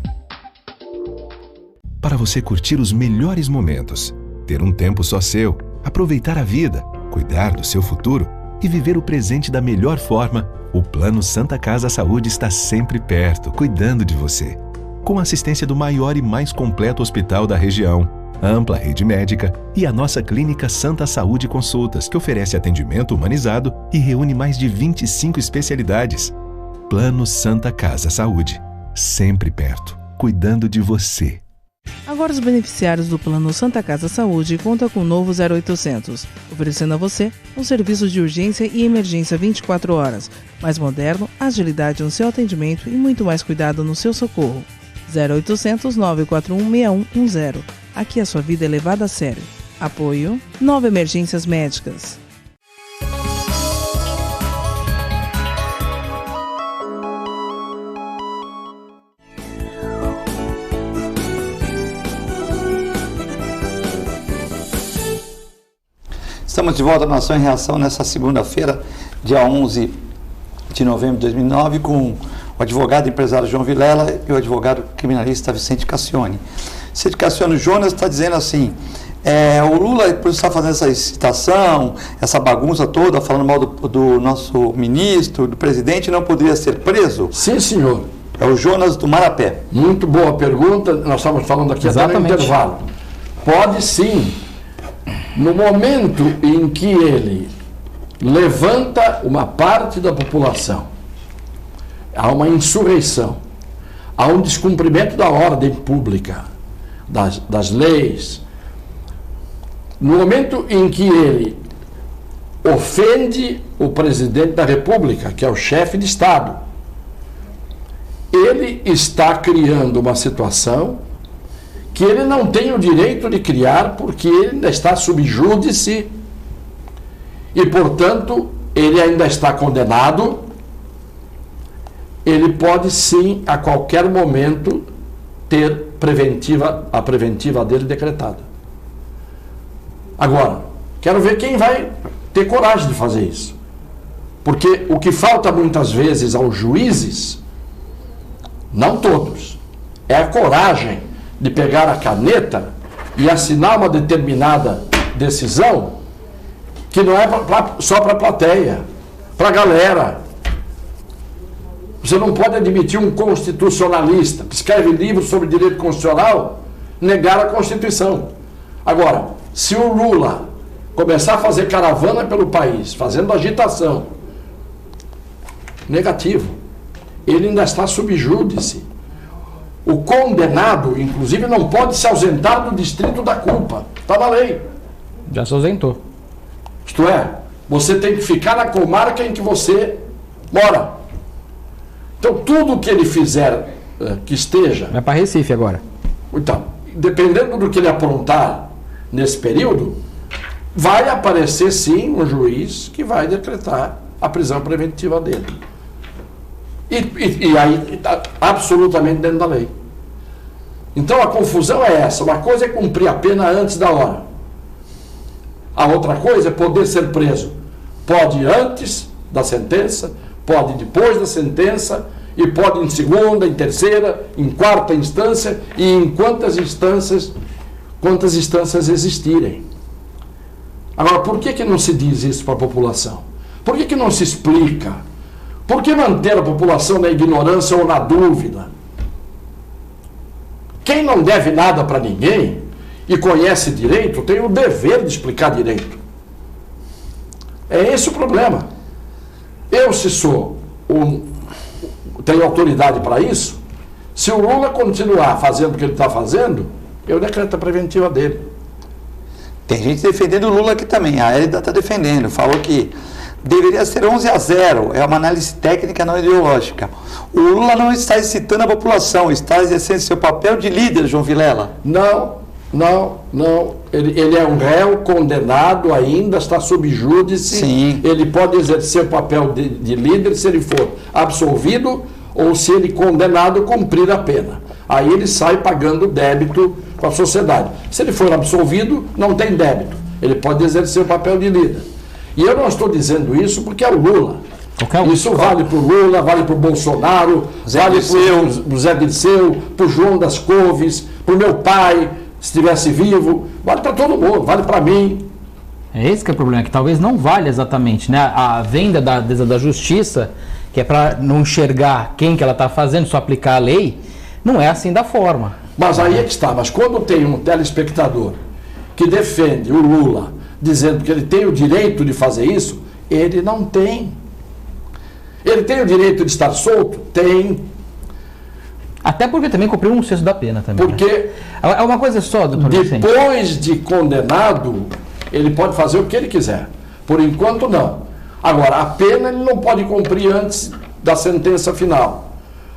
Para você curtir os melhores momentos, ter um tempo só seu, aproveitar a vida, cuidar do seu futuro e viver o presente da melhor forma, o Plano Santa Casa Saúde está sempre perto, cuidando de você. Com a assistência do maior e mais completo hospital da região, ampla rede médica e a nossa clínica Santa Saúde Consultas, que oferece atendimento humanizado e reúne mais de 25 especialidades. Plano Santa Casa Saúde, sempre perto, cuidando de você. Agora os beneficiários do Plano Santa Casa Saúde contam com o novo 0800, oferecendo a você um serviço de urgência e emergência 24 horas, mais moderno, agilidade no seu atendimento e muito mais cuidado no seu socorro. 0800 941 6110. Aqui a sua vida é levada a sério. Apoio 9 Emergências Médicas. Estamos de volta na Nação em Reação nessa segunda-feira, dia 11 de novembro de 2009, com o advogado e empresário João Vilela e o advogado criminalista Vicente Cassione. Vicente Cassione, o Jonas está dizendo assim, o Lula, por estar fazendo essa citação, essa bagunça toda, falando mal do nosso ministro, do presidente, não poderia ser preso? Sim, senhor. É o Jonas do Marapé. Muito boa pergunta, nós estamos falando aqui até no intervalo. Pode sim. No momento em que ele levanta uma parte da população, há uma insurreição, há um descumprimento da ordem pública, das leis, no momento em que ele ofende o presidente da República, que é o chefe de Estado, ele está criando uma situação que ele não tem o direito de criar, porque ele ainda está sob júdice e, portanto, ele ainda está condenado. Ele pode sim, a qualquer momento, ter a preventiva dele decretada. Agora, quero ver quem vai ter coragem de fazer isso. Porque o que falta muitas vezes aos juízes, não todos, é a coragem de pegar a caneta e assinar uma determinada decisão que não é só para a plateia, para a galera. Você não pode admitir um constitucionalista que escreve livros sobre direito constitucional negar a Constituição. Agora, se o Lula começar a fazer caravana pelo país, fazendo agitação, negativo, ele ainda está sob júdice. O condenado, inclusive, não pode se ausentar do distrito da culpa. Está na lei. Já se ausentou. Isto é, você tem que ficar na comarca em que você mora. Então, tudo que ele fizer que esteja... Vai para Recife agora. Então, dependendo do que ele aprontar nesse período, vai aparecer, sim, um juiz que vai decretar a prisão preventiva dele. E aí está absolutamente dentro da lei. Então a confusão é essa. Uma coisa é cumprir a pena antes da hora. A outra coisa é poder ser preso. Pode antes da sentença, pode depois da sentença, e pode em segunda, em terceira, em quarta instância, e em quantas instâncias existirem. Agora, por que não se diz isso para a população? Por que não se explica? Por que manter a população na ignorância ou na dúvida? Quem não deve nada para ninguém e conhece direito, tem o dever de explicar direito. É esse o problema. Eu, se tenho autoridade para isso, se o Lula continuar fazendo o que ele está fazendo, eu decreto a preventiva dele. Tem gente defendendo o Lula aqui também. A Hélida está defendendo. Falou que deveria ser 11-0. É uma análise técnica, não ideológica. O Lula não está excitando a população, está exercendo seu papel de líder, João Vilela. Não. Ele é um réu condenado ainda, está sob júdice. Sim. Ele pode exercer o papel de líder se ele for absolvido ou se ele condenado cumprir a pena. Aí ele sai pagando débito com a sociedade. Se ele for absolvido, não tem débito. Ele pode exercer o papel de líder. E eu não estou dizendo isso porque é o Lula. Isso vale para o Lula, vale para o Bolsonaro, vale para o Zé Dirceu, para o João das Couves, para o meu pai, se estivesse vivo, vale para todo mundo, vale para mim. É esse que é o problema, que talvez não vale exatamente, né? A venda da justiça, que é para não enxergar quem que ela está fazendo, só aplicar a lei, não é assim da forma. Mas aí é que está, mas quando tem um telespectador que defende o Lula, dizendo que ele tem o direito de fazer isso, ele não tem. Ele tem o direito de estar solto? Tem. Até porque também cumpriu um sexto da pena também. Porque né? É uma coisa só, doutor Vicente. Depois de condenado, ele pode fazer o que ele quiser. Por enquanto, não. Agora, a pena ele não pode cumprir antes da sentença final.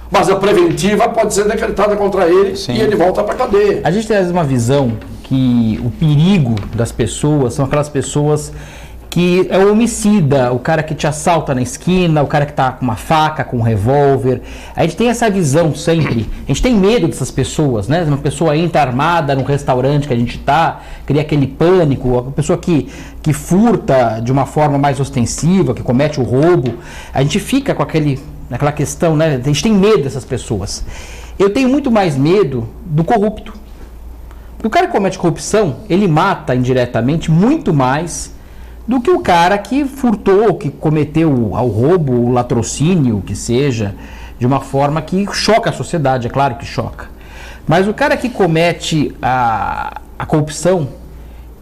Mas a preventiva pode ser decretada contra ele. Sim. E ele volta para a cadeia. A gente tem uma visão que o perigo das pessoas são aquelas pessoas que é o homicida, o cara que te assalta na esquina, o cara que tá com uma faca, com um revólver. A gente tem essa visão sempre. A gente tem medo dessas pessoas, né? Uma pessoa entra armada num restaurante que a gente tá, cria aquele pânico, a pessoa que furta de uma forma mais ostensiva, que comete o roubo. A gente fica com aquela questão, né? A gente tem medo dessas pessoas. Eu tenho muito mais medo do corrupto. Porque o cara que comete corrupção, ele mata indiretamente muito mais do que o cara que furtou, que cometeu o roubo, o latrocínio, o que seja, de uma forma que choca a sociedade, é claro que choca. Mas o cara que comete a corrupção,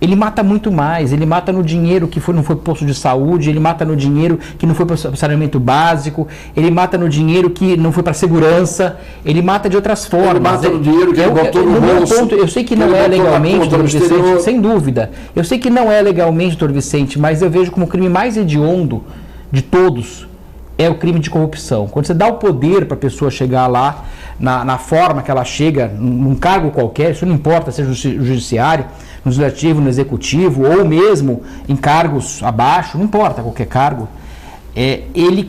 ele mata muito mais, ele mata no dinheiro que não foi posto de saúde, ele mata no dinheiro que não foi para o saneamento básico, ele mata no dinheiro que não foi para segurança, ele mata de outras formas. Ele mata no dinheiro que ele botou no bolso. Ponto, eu sei que não é legalmente, doutor Vicente, sem dúvida. Eu sei que não é legalmente, doutor Vicente, mas eu vejo como o crime mais hediondo de todos é o crime de corrupção. Quando você dá o poder para a pessoa chegar lá, na forma que ela chega, num cargo qualquer, isso não importa, seja no judiciário, no legislativo, no executivo, ou mesmo em cargos abaixo, não importa qualquer cargo,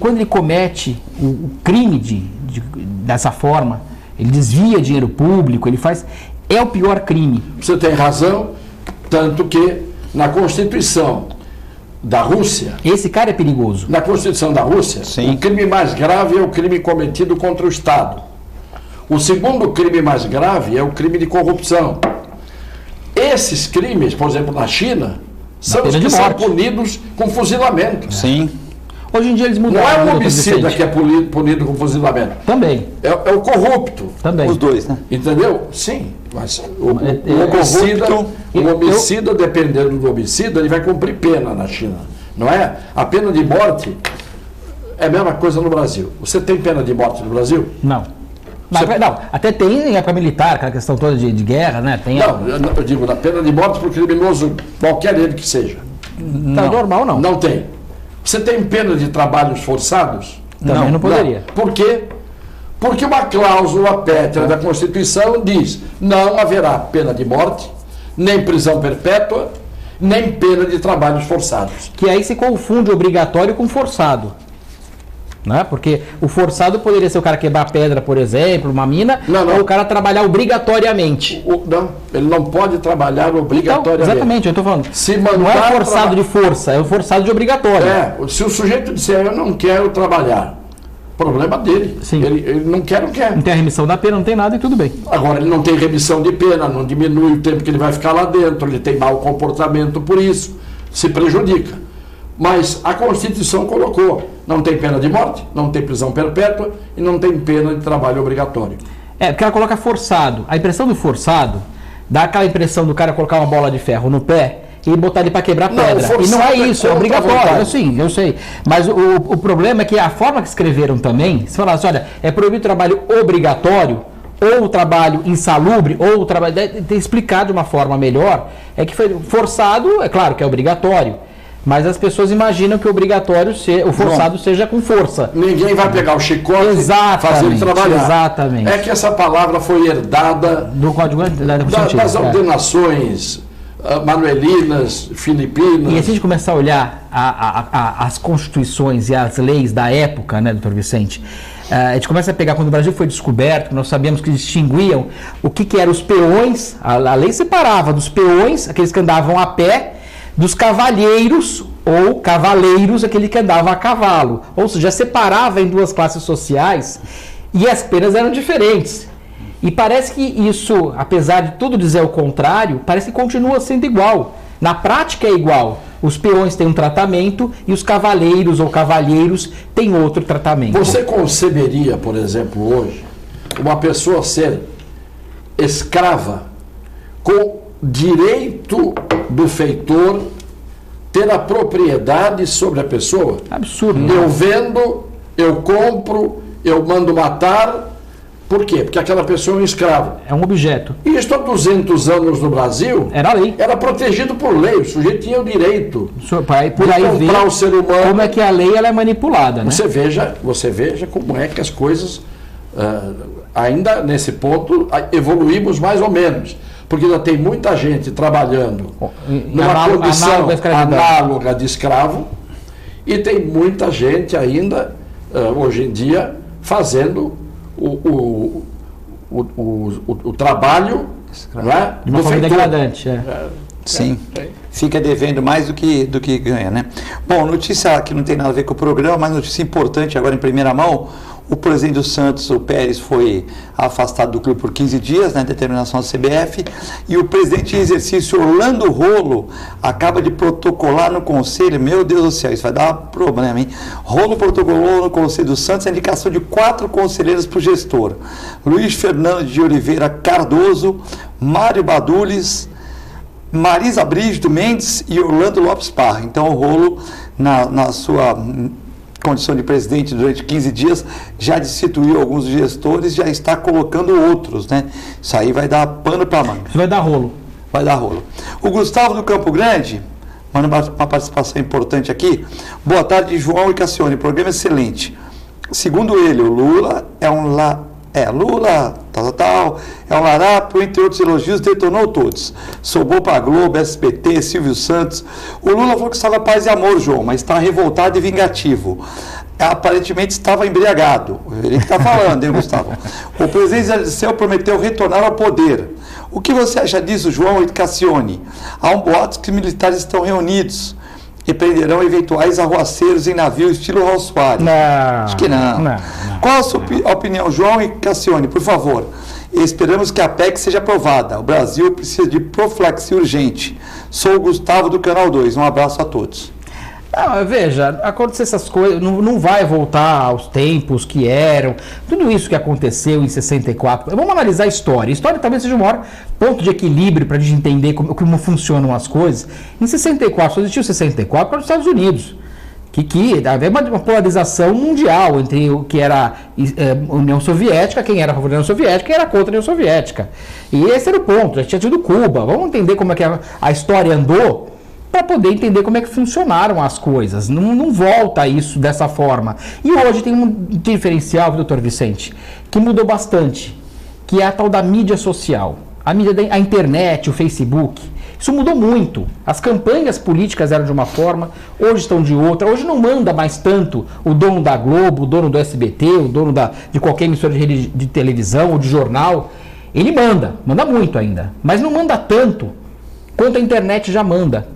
quando ele comete o crime dessa forma, ele desvia dinheiro público, ele faz, é o pior crime. Você tem razão, tanto que na Constituição da Rússia... Esse cara é perigoso. Na Constituição da Rússia, sim, o crime mais grave é o crime cometido contra o Estado. O segundo crime mais grave é o crime de corrupção. Esses crimes, por exemplo, na China, são os que são punidos com fuzilamento. Sim. Hoje em dia eles mudaram. Não é o homicida que é punido com fuzilamento. Também. É o corrupto. Também. Os dois, né? Entendeu? Sim. Mas o homicida, dependendo do homicida, ele vai cumprir pena na China. Não é? A pena de morte é a mesma coisa no Brasil. Você tem pena de morte no Brasil? Não. Não, até tem em época militar, aquela questão toda de guerra, né? Tem eu digo, na pena de morte para o criminoso, qualquer ele que seja. Não. Normal não. Não tem. Você tem pena de trabalhos forçados? Também não poderia. Não. Por quê? Porque uma cláusula pétrea da Constituição diz: não haverá pena de morte, nem prisão perpétua, nem pena de trabalhos forçados. Que aí se confunde obrigatório com forçado. Né? Porque o forçado poderia ser o cara quebrar pedra, por exemplo, uma mina, Não. ou o cara trabalhar obrigatoriamente. Não, ele não pode trabalhar obrigatoriamente. Então, exatamente, eu estou falando. Se não é forçado de força, é o forçado de obrigatório. Se o sujeito disser, eu não quero trabalhar, problema dele. Sim. Ele não quer, não quer. Não tem a remissão da pena, não tem nada e tudo bem. Agora, ele não tem remissão de pena, não diminui o tempo que ele vai ficar lá dentro, ele tem mau comportamento por isso, se prejudica. Mas a Constituição colocou, não tem pena de morte, não tem prisão perpétua e não tem pena de trabalho obrigatório. Porque ela coloca forçado. A impressão do forçado dá aquela impressão do cara colocar uma bola de ferro no pé e botar ele para quebrar pedra. E não é isso, é obrigatório. Eu sei. Mas o problema é que a forma que escreveram também, se falasse, olha, é proibido o trabalho obrigatório, ou o trabalho insalubre, ou o trabalho... Ter explicado de uma forma melhor, é que foi forçado, é claro que é obrigatório, mas as pessoas imaginam que o forçado seja com força. Ninguém vai pegar o chicote e fazer ele trabalhar. Exatamente. É que essa palavra foi herdada do Código das ordenações manuelinas, filipinas. E se a gente começar a olhar as constituições e as leis da época, né, doutor Vicente, a gente começa a pegar, quando o Brasil foi descoberto, nós sabíamos que distinguiam o que eram os peões, a lei separava dos peões, aqueles que andavam a pé, dos cavalheiros ou cavaleiros, aquele que andava a cavalo. Ou seja, separava em duas classes sociais e as penas eram diferentes. E parece que isso, apesar de tudo dizer o contrário, parece que continua sendo igual. Na prática é igual. Os peões têm um tratamento e os cavaleiros ou cavalheiros têm outro tratamento. Você conceberia, por exemplo, hoje, uma pessoa ser escrava com direito do feitor ter a propriedade sobre a pessoa? Absurdo. Eu vendo, eu compro, eu mando matar. Por quê? Porque aquela pessoa é um escravo. É um objeto. E isso há 200 anos no Brasil era lei. Era protegido por lei. O sujeito tinha o direito por aí de comprar o ser humano. Como é que a lei ela é manipulada, né? Você veja como é que as coisas, ainda nesse ponto, evoluímos mais ou menos. Porque ainda tem muita gente trabalhando numa condição análoga de escravo e tem muita gente ainda, hoje em dia, fazendo o trabalho, não é? De uma forma degradante. Sim, fica devendo mais do que ganha, né? Bom, notícia que não tem nada a ver com o programa, mas notícia importante agora em primeira mão. O presidente do Santos, o Pérez, foi afastado do clube por 15 dias, né, determinação da CBF, e o presidente em exercício, Orlando Rolo, acaba de protocolar no conselho, meu Deus do céu, isso vai dar problema, hein? Rolo protocolou no conselho do Santos a indicação de 4 conselheiros para o gestor: Luiz Fernando de Oliveira Cardoso, Mário Badulis, Marisa Brígido Mendes e Orlando Lopes Parra. Então o Rolo, na sua condição de presidente durante 15 dias, já destituiu alguns gestores, já está colocando outros, né? Isso aí vai dar pano para manga. Isso vai dar rolo. Vai dar rolo. O Gustavo do Campo Grande, manda uma participação importante aqui. Boa tarde, João e Cassione, programa excelente. Segundo ele, o Lula é um larápio, entre outros elogios, detonou todos. Sobrou para a Globo, SBT, Silvio Santos. O Lula falou que estava paz e amor, João, mas está revoltado e vingativo. Aparentemente estava embriagado. Ele que está falando, hein, Gustavo? O presidente Eliseu prometeu retornar ao poder. O que você acha disso, João e Cassione? Há um boato que militares estão reunidos e prenderão eventuais arruaceiros em navio estilo Raul Soares. Acho que não. Qual a sua opinião, João e Cassione, por favor? Esperamos que a PEC seja aprovada. O Brasil precisa de profilaxia urgente. Sou o Gustavo do Canal 2. Um abraço a todos. Não, veja, acontecer essas coisas, não vai voltar aos tempos que eram, tudo isso que aconteceu em 64. Vamos analisar a história. A história talvez seja o maior ponto de equilíbrio para a gente entender como funcionam as coisas. Em 64, só existiu 64 para os Estados Unidos. Que havia uma polarização mundial entre o que era União Soviética, quem era a favor da União Soviética, quem era contra a União Soviética. E esse era o ponto, já tinha tido Cuba. Vamos entender como é que a história andou para poder entender como é que funcionaram as coisas. Não volta isso dessa forma. E hoje tem um diferencial, doutor Vicente, que mudou bastante, que é a tal da mídia social. A internet, o Facebook, Isso mudou muito. As campanhas políticas eram de uma forma, hoje estão de outra. Hoje não manda mais tanto o dono da Globo, o dono do SBT, o dono de qualquer emissora de televisão ou de jornal. Ele manda muito ainda, mas não manda tanto quanto a internet já manda.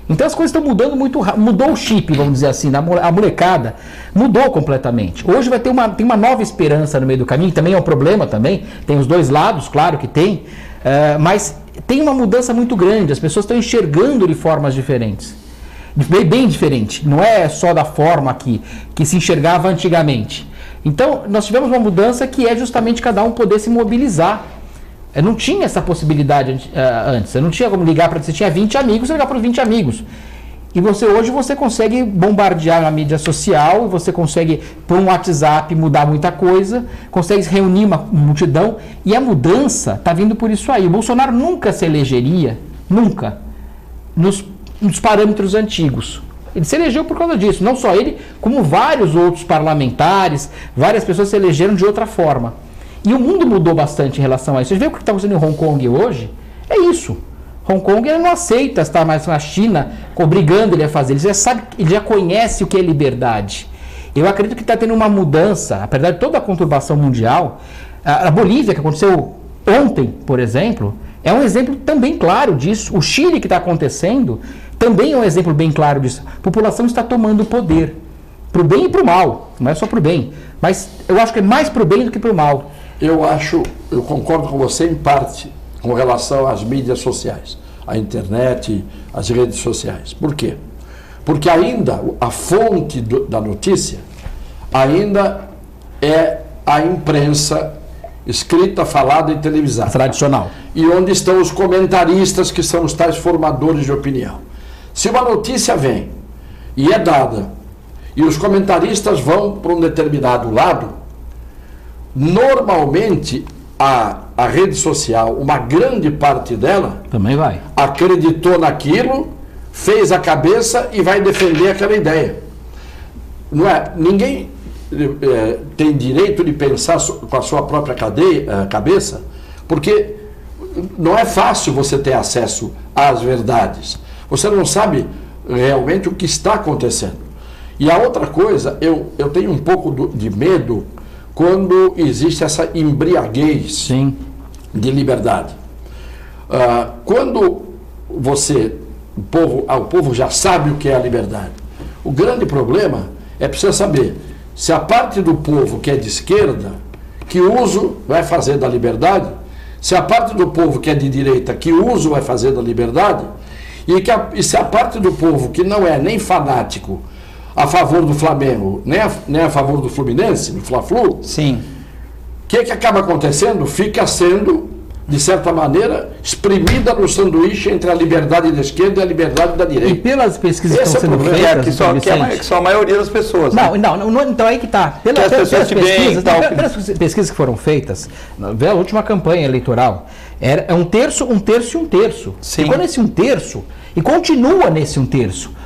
Então as coisas estão mudando muito rápido. Mudou o chip, vamos dizer assim, a molecada mudou completamente. Hoje tem uma nova esperança no meio do caminho, também é um problema também, tem os dois lados, claro que tem, mas tem uma mudança muito grande, as pessoas estão enxergando de formas diferentes, bem diferente, não é só da forma que se enxergava antigamente. Então nós tivemos uma mudança que é justamente cada um poder se mobilizar. Eu não tinha essa possibilidade antes. Eu não tinha como ligar para você tinha 20 amigos, você ligar para 20 amigos. E hoje você consegue bombardear na mídia social, você consegue, por um WhatsApp, mudar muita coisa, consegue reunir uma multidão, e a mudança está vindo por isso aí. O Bolsonaro nunca se elegeria, nunca, nos parâmetros antigos. Ele se elegeu por causa disso. Não só ele, como vários outros parlamentares, várias pessoas se elegeram de outra forma. E o mundo mudou bastante em relação a isso. Você vê o que está acontecendo em Hong Kong hoje? É isso. Hong Kong ele não aceita estar mais na China obrigando ele a fazer. Ele já sabe, ele já conhece o que é liberdade. Eu acredito que está tendo uma mudança, apesar de toda a conturbação mundial. A Bolívia, que aconteceu ontem, por exemplo, é um exemplo também claro disso. O Chile, que está acontecendo, também é um exemplo bem claro disso. A população está tomando poder, para o bem e para o mal. Não é só para o bem, mas eu acho que é mais para o bem do que para o mal. Eu concordo com você em parte com relação às mídias sociais, à internet, às redes sociais. Por quê? Porque ainda a fonte da notícia ainda é a imprensa escrita, falada e televisada. Tradicional. E onde estão os comentaristas, que são os tais formadores de opinião. Se uma notícia vem e é dada, e os comentaristas vão para um determinado lado, normalmente a rede social, uma grande parte dela, também vai, acreditou naquilo, fez a cabeça e vai defender aquela ideia. Não é? Ninguém tem direito de pensar com a sua própria cabeça, porque não é fácil você ter acesso às verdades. Você não sabe realmente o que está acontecendo. E a outra coisa, eu tenho um pouco de medo quando existe essa embriaguez, sim, de liberdade. Quando o povo já sabe o que é a liberdade. O grande problema é precisar saber se a parte do povo que é de esquerda, que uso vai fazer da liberdade, se a parte do povo que é de direita, que uso vai fazer da liberdade, e se a parte do povo que não é nem fanático a favor do Flamengo, nem a favor do Fluminense, do Fla-Flu, sim, o que acaba acontecendo? Fica sendo, de certa maneira, exprimida no sanduíche entre a liberdade da esquerda e a liberdade da direita. E pelas pesquisas que Esse estão é o sendo problema, feitas, que são a maioria das pessoas. Não, então aí que está. Pelas pesquisas que foram feitas, vê a última campanha eleitoral, é um terço e um terço. Sim. E quando esse um terço, e continua nesse um terço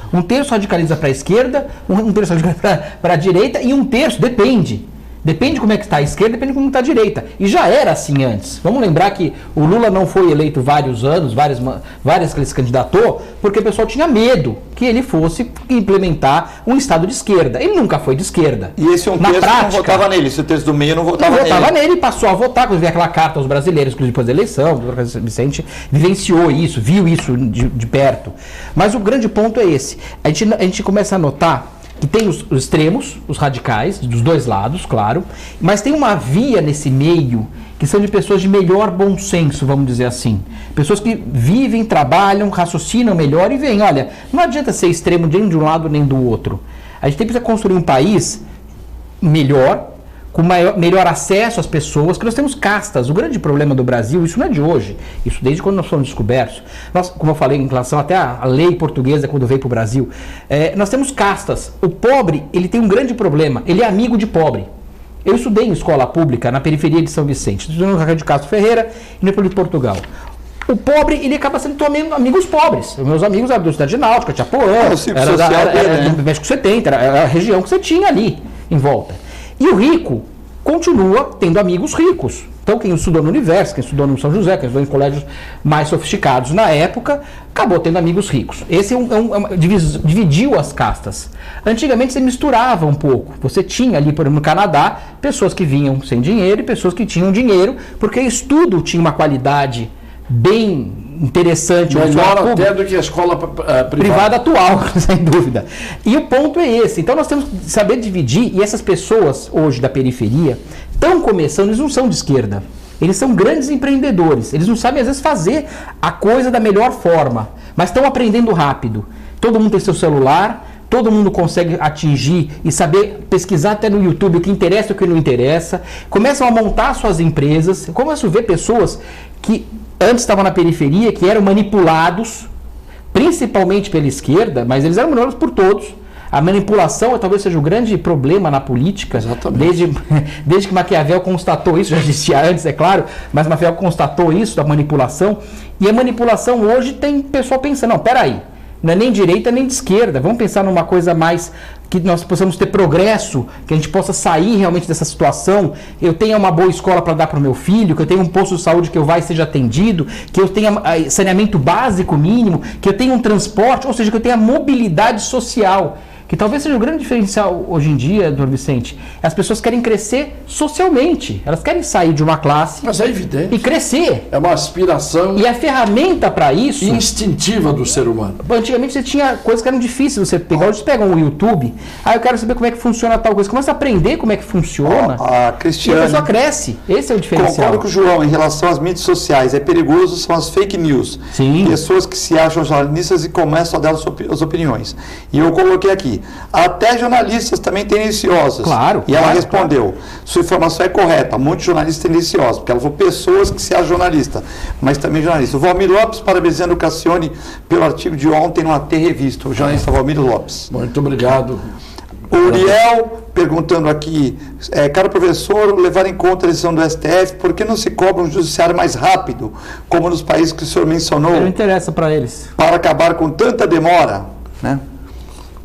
radicaliza para a esquerda, um terço radicaliza para a direita, e um terço depende. Depende como é que está a esquerda, depende de como está a direita. E já era assim antes. Vamos lembrar que o Lula não foi eleito vários anos, várias que ele se candidatou, porque o pessoal tinha medo que ele fosse implementar um Estado de esquerda. Ele nunca foi de esquerda. E esse terço não votava nele, esse terço do meio não votava nele. Não votava nele, passou a votar, quando veio aquela carta aos brasileiros, inclusive depois da eleição, o doutor Vicente vivenciou isso, viu isso de perto. Mas o grande ponto é esse. A gente começa a notar que tem os extremos, os radicais, dos dois lados, claro, mas tem uma via nesse meio que são de pessoas de melhor bom senso, vamos dizer assim. Pessoas que vivem, trabalham, raciocinam melhor e veem, olha, não adianta ser extremo nem de um lado nem do outro. A gente precisa construir um país melhor, com melhor acesso às pessoas, que nós temos castas. O grande problema do Brasil, isso não é de hoje, isso desde quando nós fomos descobertos. Nós, como eu falei em relação até à lei portuguesa quando veio para o Brasil, nós temos castas. O pobre, ele tem um grande problema, ele é amigo de pobre. Eu estudei em escola pública na periferia de São Vicente, estudei no Raquel de Castro Ferreira e no de Portugal. O pobre, ele acaba sendo amigos pobres. Os meus amigos eram da Cidade Náutica, Tiapuã, era do México 70, era a região que você tinha ali em volta. E o rico continua tendo amigos ricos. Então, quem estudou no Universo, quem estudou no São José, quem estudou em colégios mais sofisticados na época, acabou tendo amigos ricos. Esse dividiu as castas. Antigamente, você misturava um pouco. Você tinha ali, por exemplo, no Canadá, pessoas que vinham sem dinheiro e pessoas que tinham dinheiro, porque o estudo tinha uma qualidade bem interessante. Melhor até do que a escola privada atual, sem dúvida. E o ponto é esse. Então, nós temos que saber dividir, e essas pessoas, hoje, da periferia, estão começando, eles não são de esquerda. Eles são grandes empreendedores. Eles não sabem, às vezes, fazer a coisa da melhor forma, mas estão aprendendo rápido. Todo mundo tem seu celular, todo mundo consegue atingir e saber pesquisar até no YouTube o que interessa e o que não interessa. Começam a montar suas empresas. Eu começo a ver pessoas que antes estavam na periferia, que eram manipulados, principalmente pela esquerda, mas eles eram manipulados por todos. A manipulação talvez seja o grande problema na política. Exatamente. Desde que Maquiavel constatou isso, já existia antes, é claro, mas Maquiavel constatou isso, da manipulação. E a manipulação hoje tem pessoal pensando, não, peraí, não é nem direita nem de esquerda, vamos pensar numa coisa mais que nós possamos ter progresso, que a gente possa sair realmente dessa situação, eu tenha uma boa escola para dar para o meu filho, que eu tenha um posto de saúde que eu vá e seja atendido, que eu tenha saneamento básico mínimo, que eu tenha um transporte, ou seja, que eu tenha mobilidade social. Que talvez seja o grande diferencial hoje em dia, Dr. Vicente. As pessoas querem crescer socialmente. Elas querem sair de uma classe. Mas é evidente. E crescer. É uma aspiração. E a ferramenta para isso. Instintiva do ser humano. Antigamente você tinha coisas que eram difíceis você pegar. Hoje você pega um YouTube. Eu quero saber como é que funciona tal coisa. Começa a aprender como é que funciona. Cristiane, e a pessoa cresce. Esse é o diferencial. Concordo com o João em relação às mídias sociais. É perigoso, são as fake news. Sim. Pessoas que se acham jornalistas e começam a dar as opiniões. E eu coloquei aqui. Até jornalistas também tendenciosos. Claro. E ela respondeu, sua informação é correta, muitos jornalistas tendenciosos, porque ela falou pessoas que se acham jornalista, mas também jornalistas. O Valmir Lopes parabenizando o Cassione pelo artigo de ontem no AT Revista, o jornalista Valmir Lopes. Muito obrigado. O Uriel perguntando aqui, caro professor, levar em conta a decisão do STF, por que não se cobra um judiciário mais rápido, como nos países que o senhor mencionou? Não interessa para eles. Para acabar com tanta demora, né?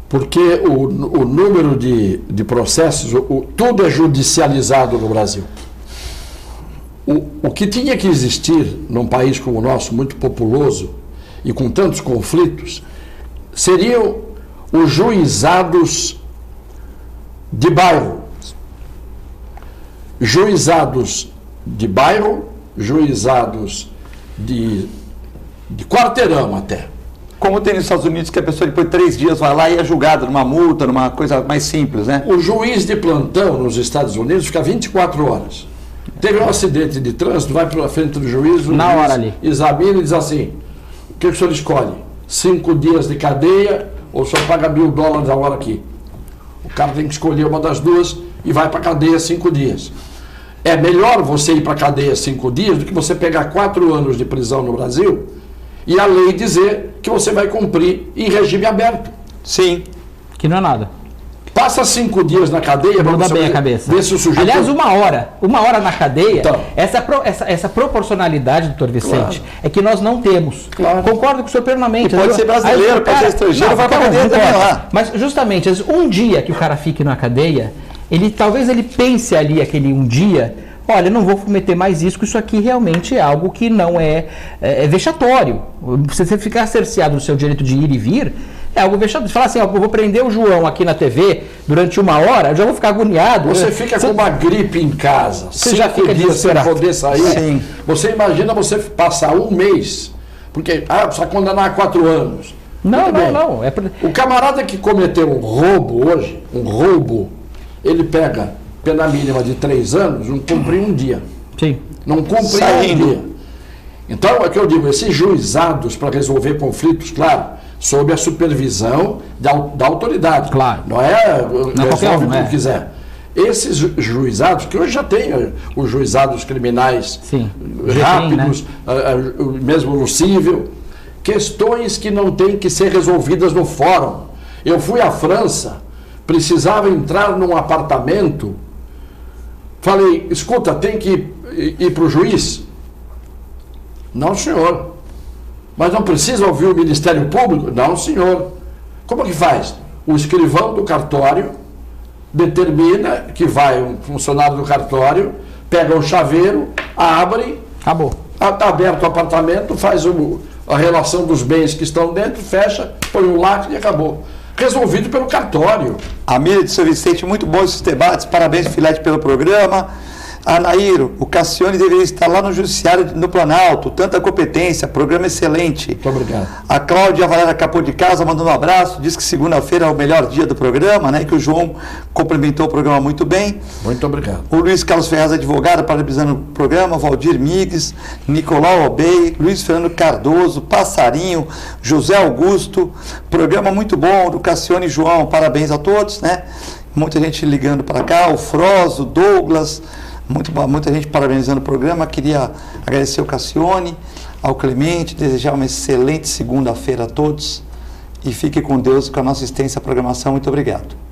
Porque o número de processos, tudo é judicializado no Brasil. O que tinha que existir num país como o nosso, muito populoso e com tantos conflitos, seriam os juizados de bairro. Juizados de bairro, juizados de quarteirão até. Como tem nos Estados Unidos, que a pessoa depois de 3 dias vai lá e é julgada numa multa, numa coisa mais simples, né? O juiz de plantão nos Estados Unidos fica 24 horas. Teve um acidente de trânsito, vai para frente do juiz, na hora ali. Examina e diz assim, o que o senhor escolhe? 5 dias de cadeia ou só paga $1.000 a hora aqui? O cara tem que escolher uma das duas e vai para a cadeia 5 dias. É melhor você ir para a cadeia 5 dias do que você pegar 4 anos de prisão no Brasil e a lei dizer que você vai cumprir em regime aberto. Sim. Que não é nada. Passa 5 dias na cadeia, muda bem a cabeça. Ver se o sujeito... Aliás, uma hora na cadeia, então, essa proporcionalidade, doutor Vicente, claro, é que nós não temos. Claro. Concordo com o senhor plenamente. E pode ser brasileiro, pode ser estrangeiro, vai para a cadeia também lá. Mas justamente, um dia que o cara fique na cadeia, talvez ele pense ali aquele um dia, olha, não vou cometer mais isso aqui realmente é algo que não é vexatório. Você ficar cerceado do seu direito de ir e vir, é algo vexatório. Você fala assim, eu vou prender o João aqui na TV durante 1 hora, eu já vou ficar agoniado. Você fica com uma gripe em casa, você já fica dias sem poder sair. Sim. Você imagina você passar 1 mês, porque precisa condenar 4 anos. Não. O camarada que cometeu um roubo hoje, ele pega pena mínima de 3 anos, não cumpre um dia. Sim. Não cumpre um dia. Então, é que eu digo, esses juizados para resolver conflitos, claro, sob a supervisão da autoridade. Claro. Não é qualquer um, que quiser. Esses juizados, que hoje já tem os juizados criminais, sim, rápidos, mesmo no cível, questões que não têm que ser resolvidas no fórum. Eu fui à França, precisava entrar num apartamento, falei, escuta, tem que ir para o juiz? Não, senhor. Mas não precisa ouvir o Ministério Público? Não, senhor. Como que faz? O escrivão do cartório determina que vai um funcionário do cartório, pega um chaveiro, abre, Acabou. está aberto o apartamento, faz a relação dos bens que estão dentro, fecha, põe um lacre e acabou. Resolvido pelo cartório. Amília de São Vicente, muito bons esses debates, parabéns, Filete, pelo programa. Anaíro, o Cassione deveria estar lá no Judiciário no Planalto, tanta competência, programa excelente. Muito obrigado. A Cláudia Valéria Capô de Casa mandando um abraço, diz que segunda-feira é o melhor dia do programa, né? E que o João complementou o programa muito bem. Muito obrigado. O Luiz Carlos Ferraz, advogado, parabenizando o programa, Valdir Migues, Nicolau Albei, Luiz Fernando Cardoso, Passarinho, José Augusto, programa muito bom do Cassione e João, parabéns a todos, né? Muita gente ligando para cá, o Froso, Douglas, muita gente parabenizando o programa. Queria agradecer ao Cassione, ao Clemente, desejar uma excelente segunda-feira a todos e fique com Deus com a nossa extensa programação. Muito obrigado.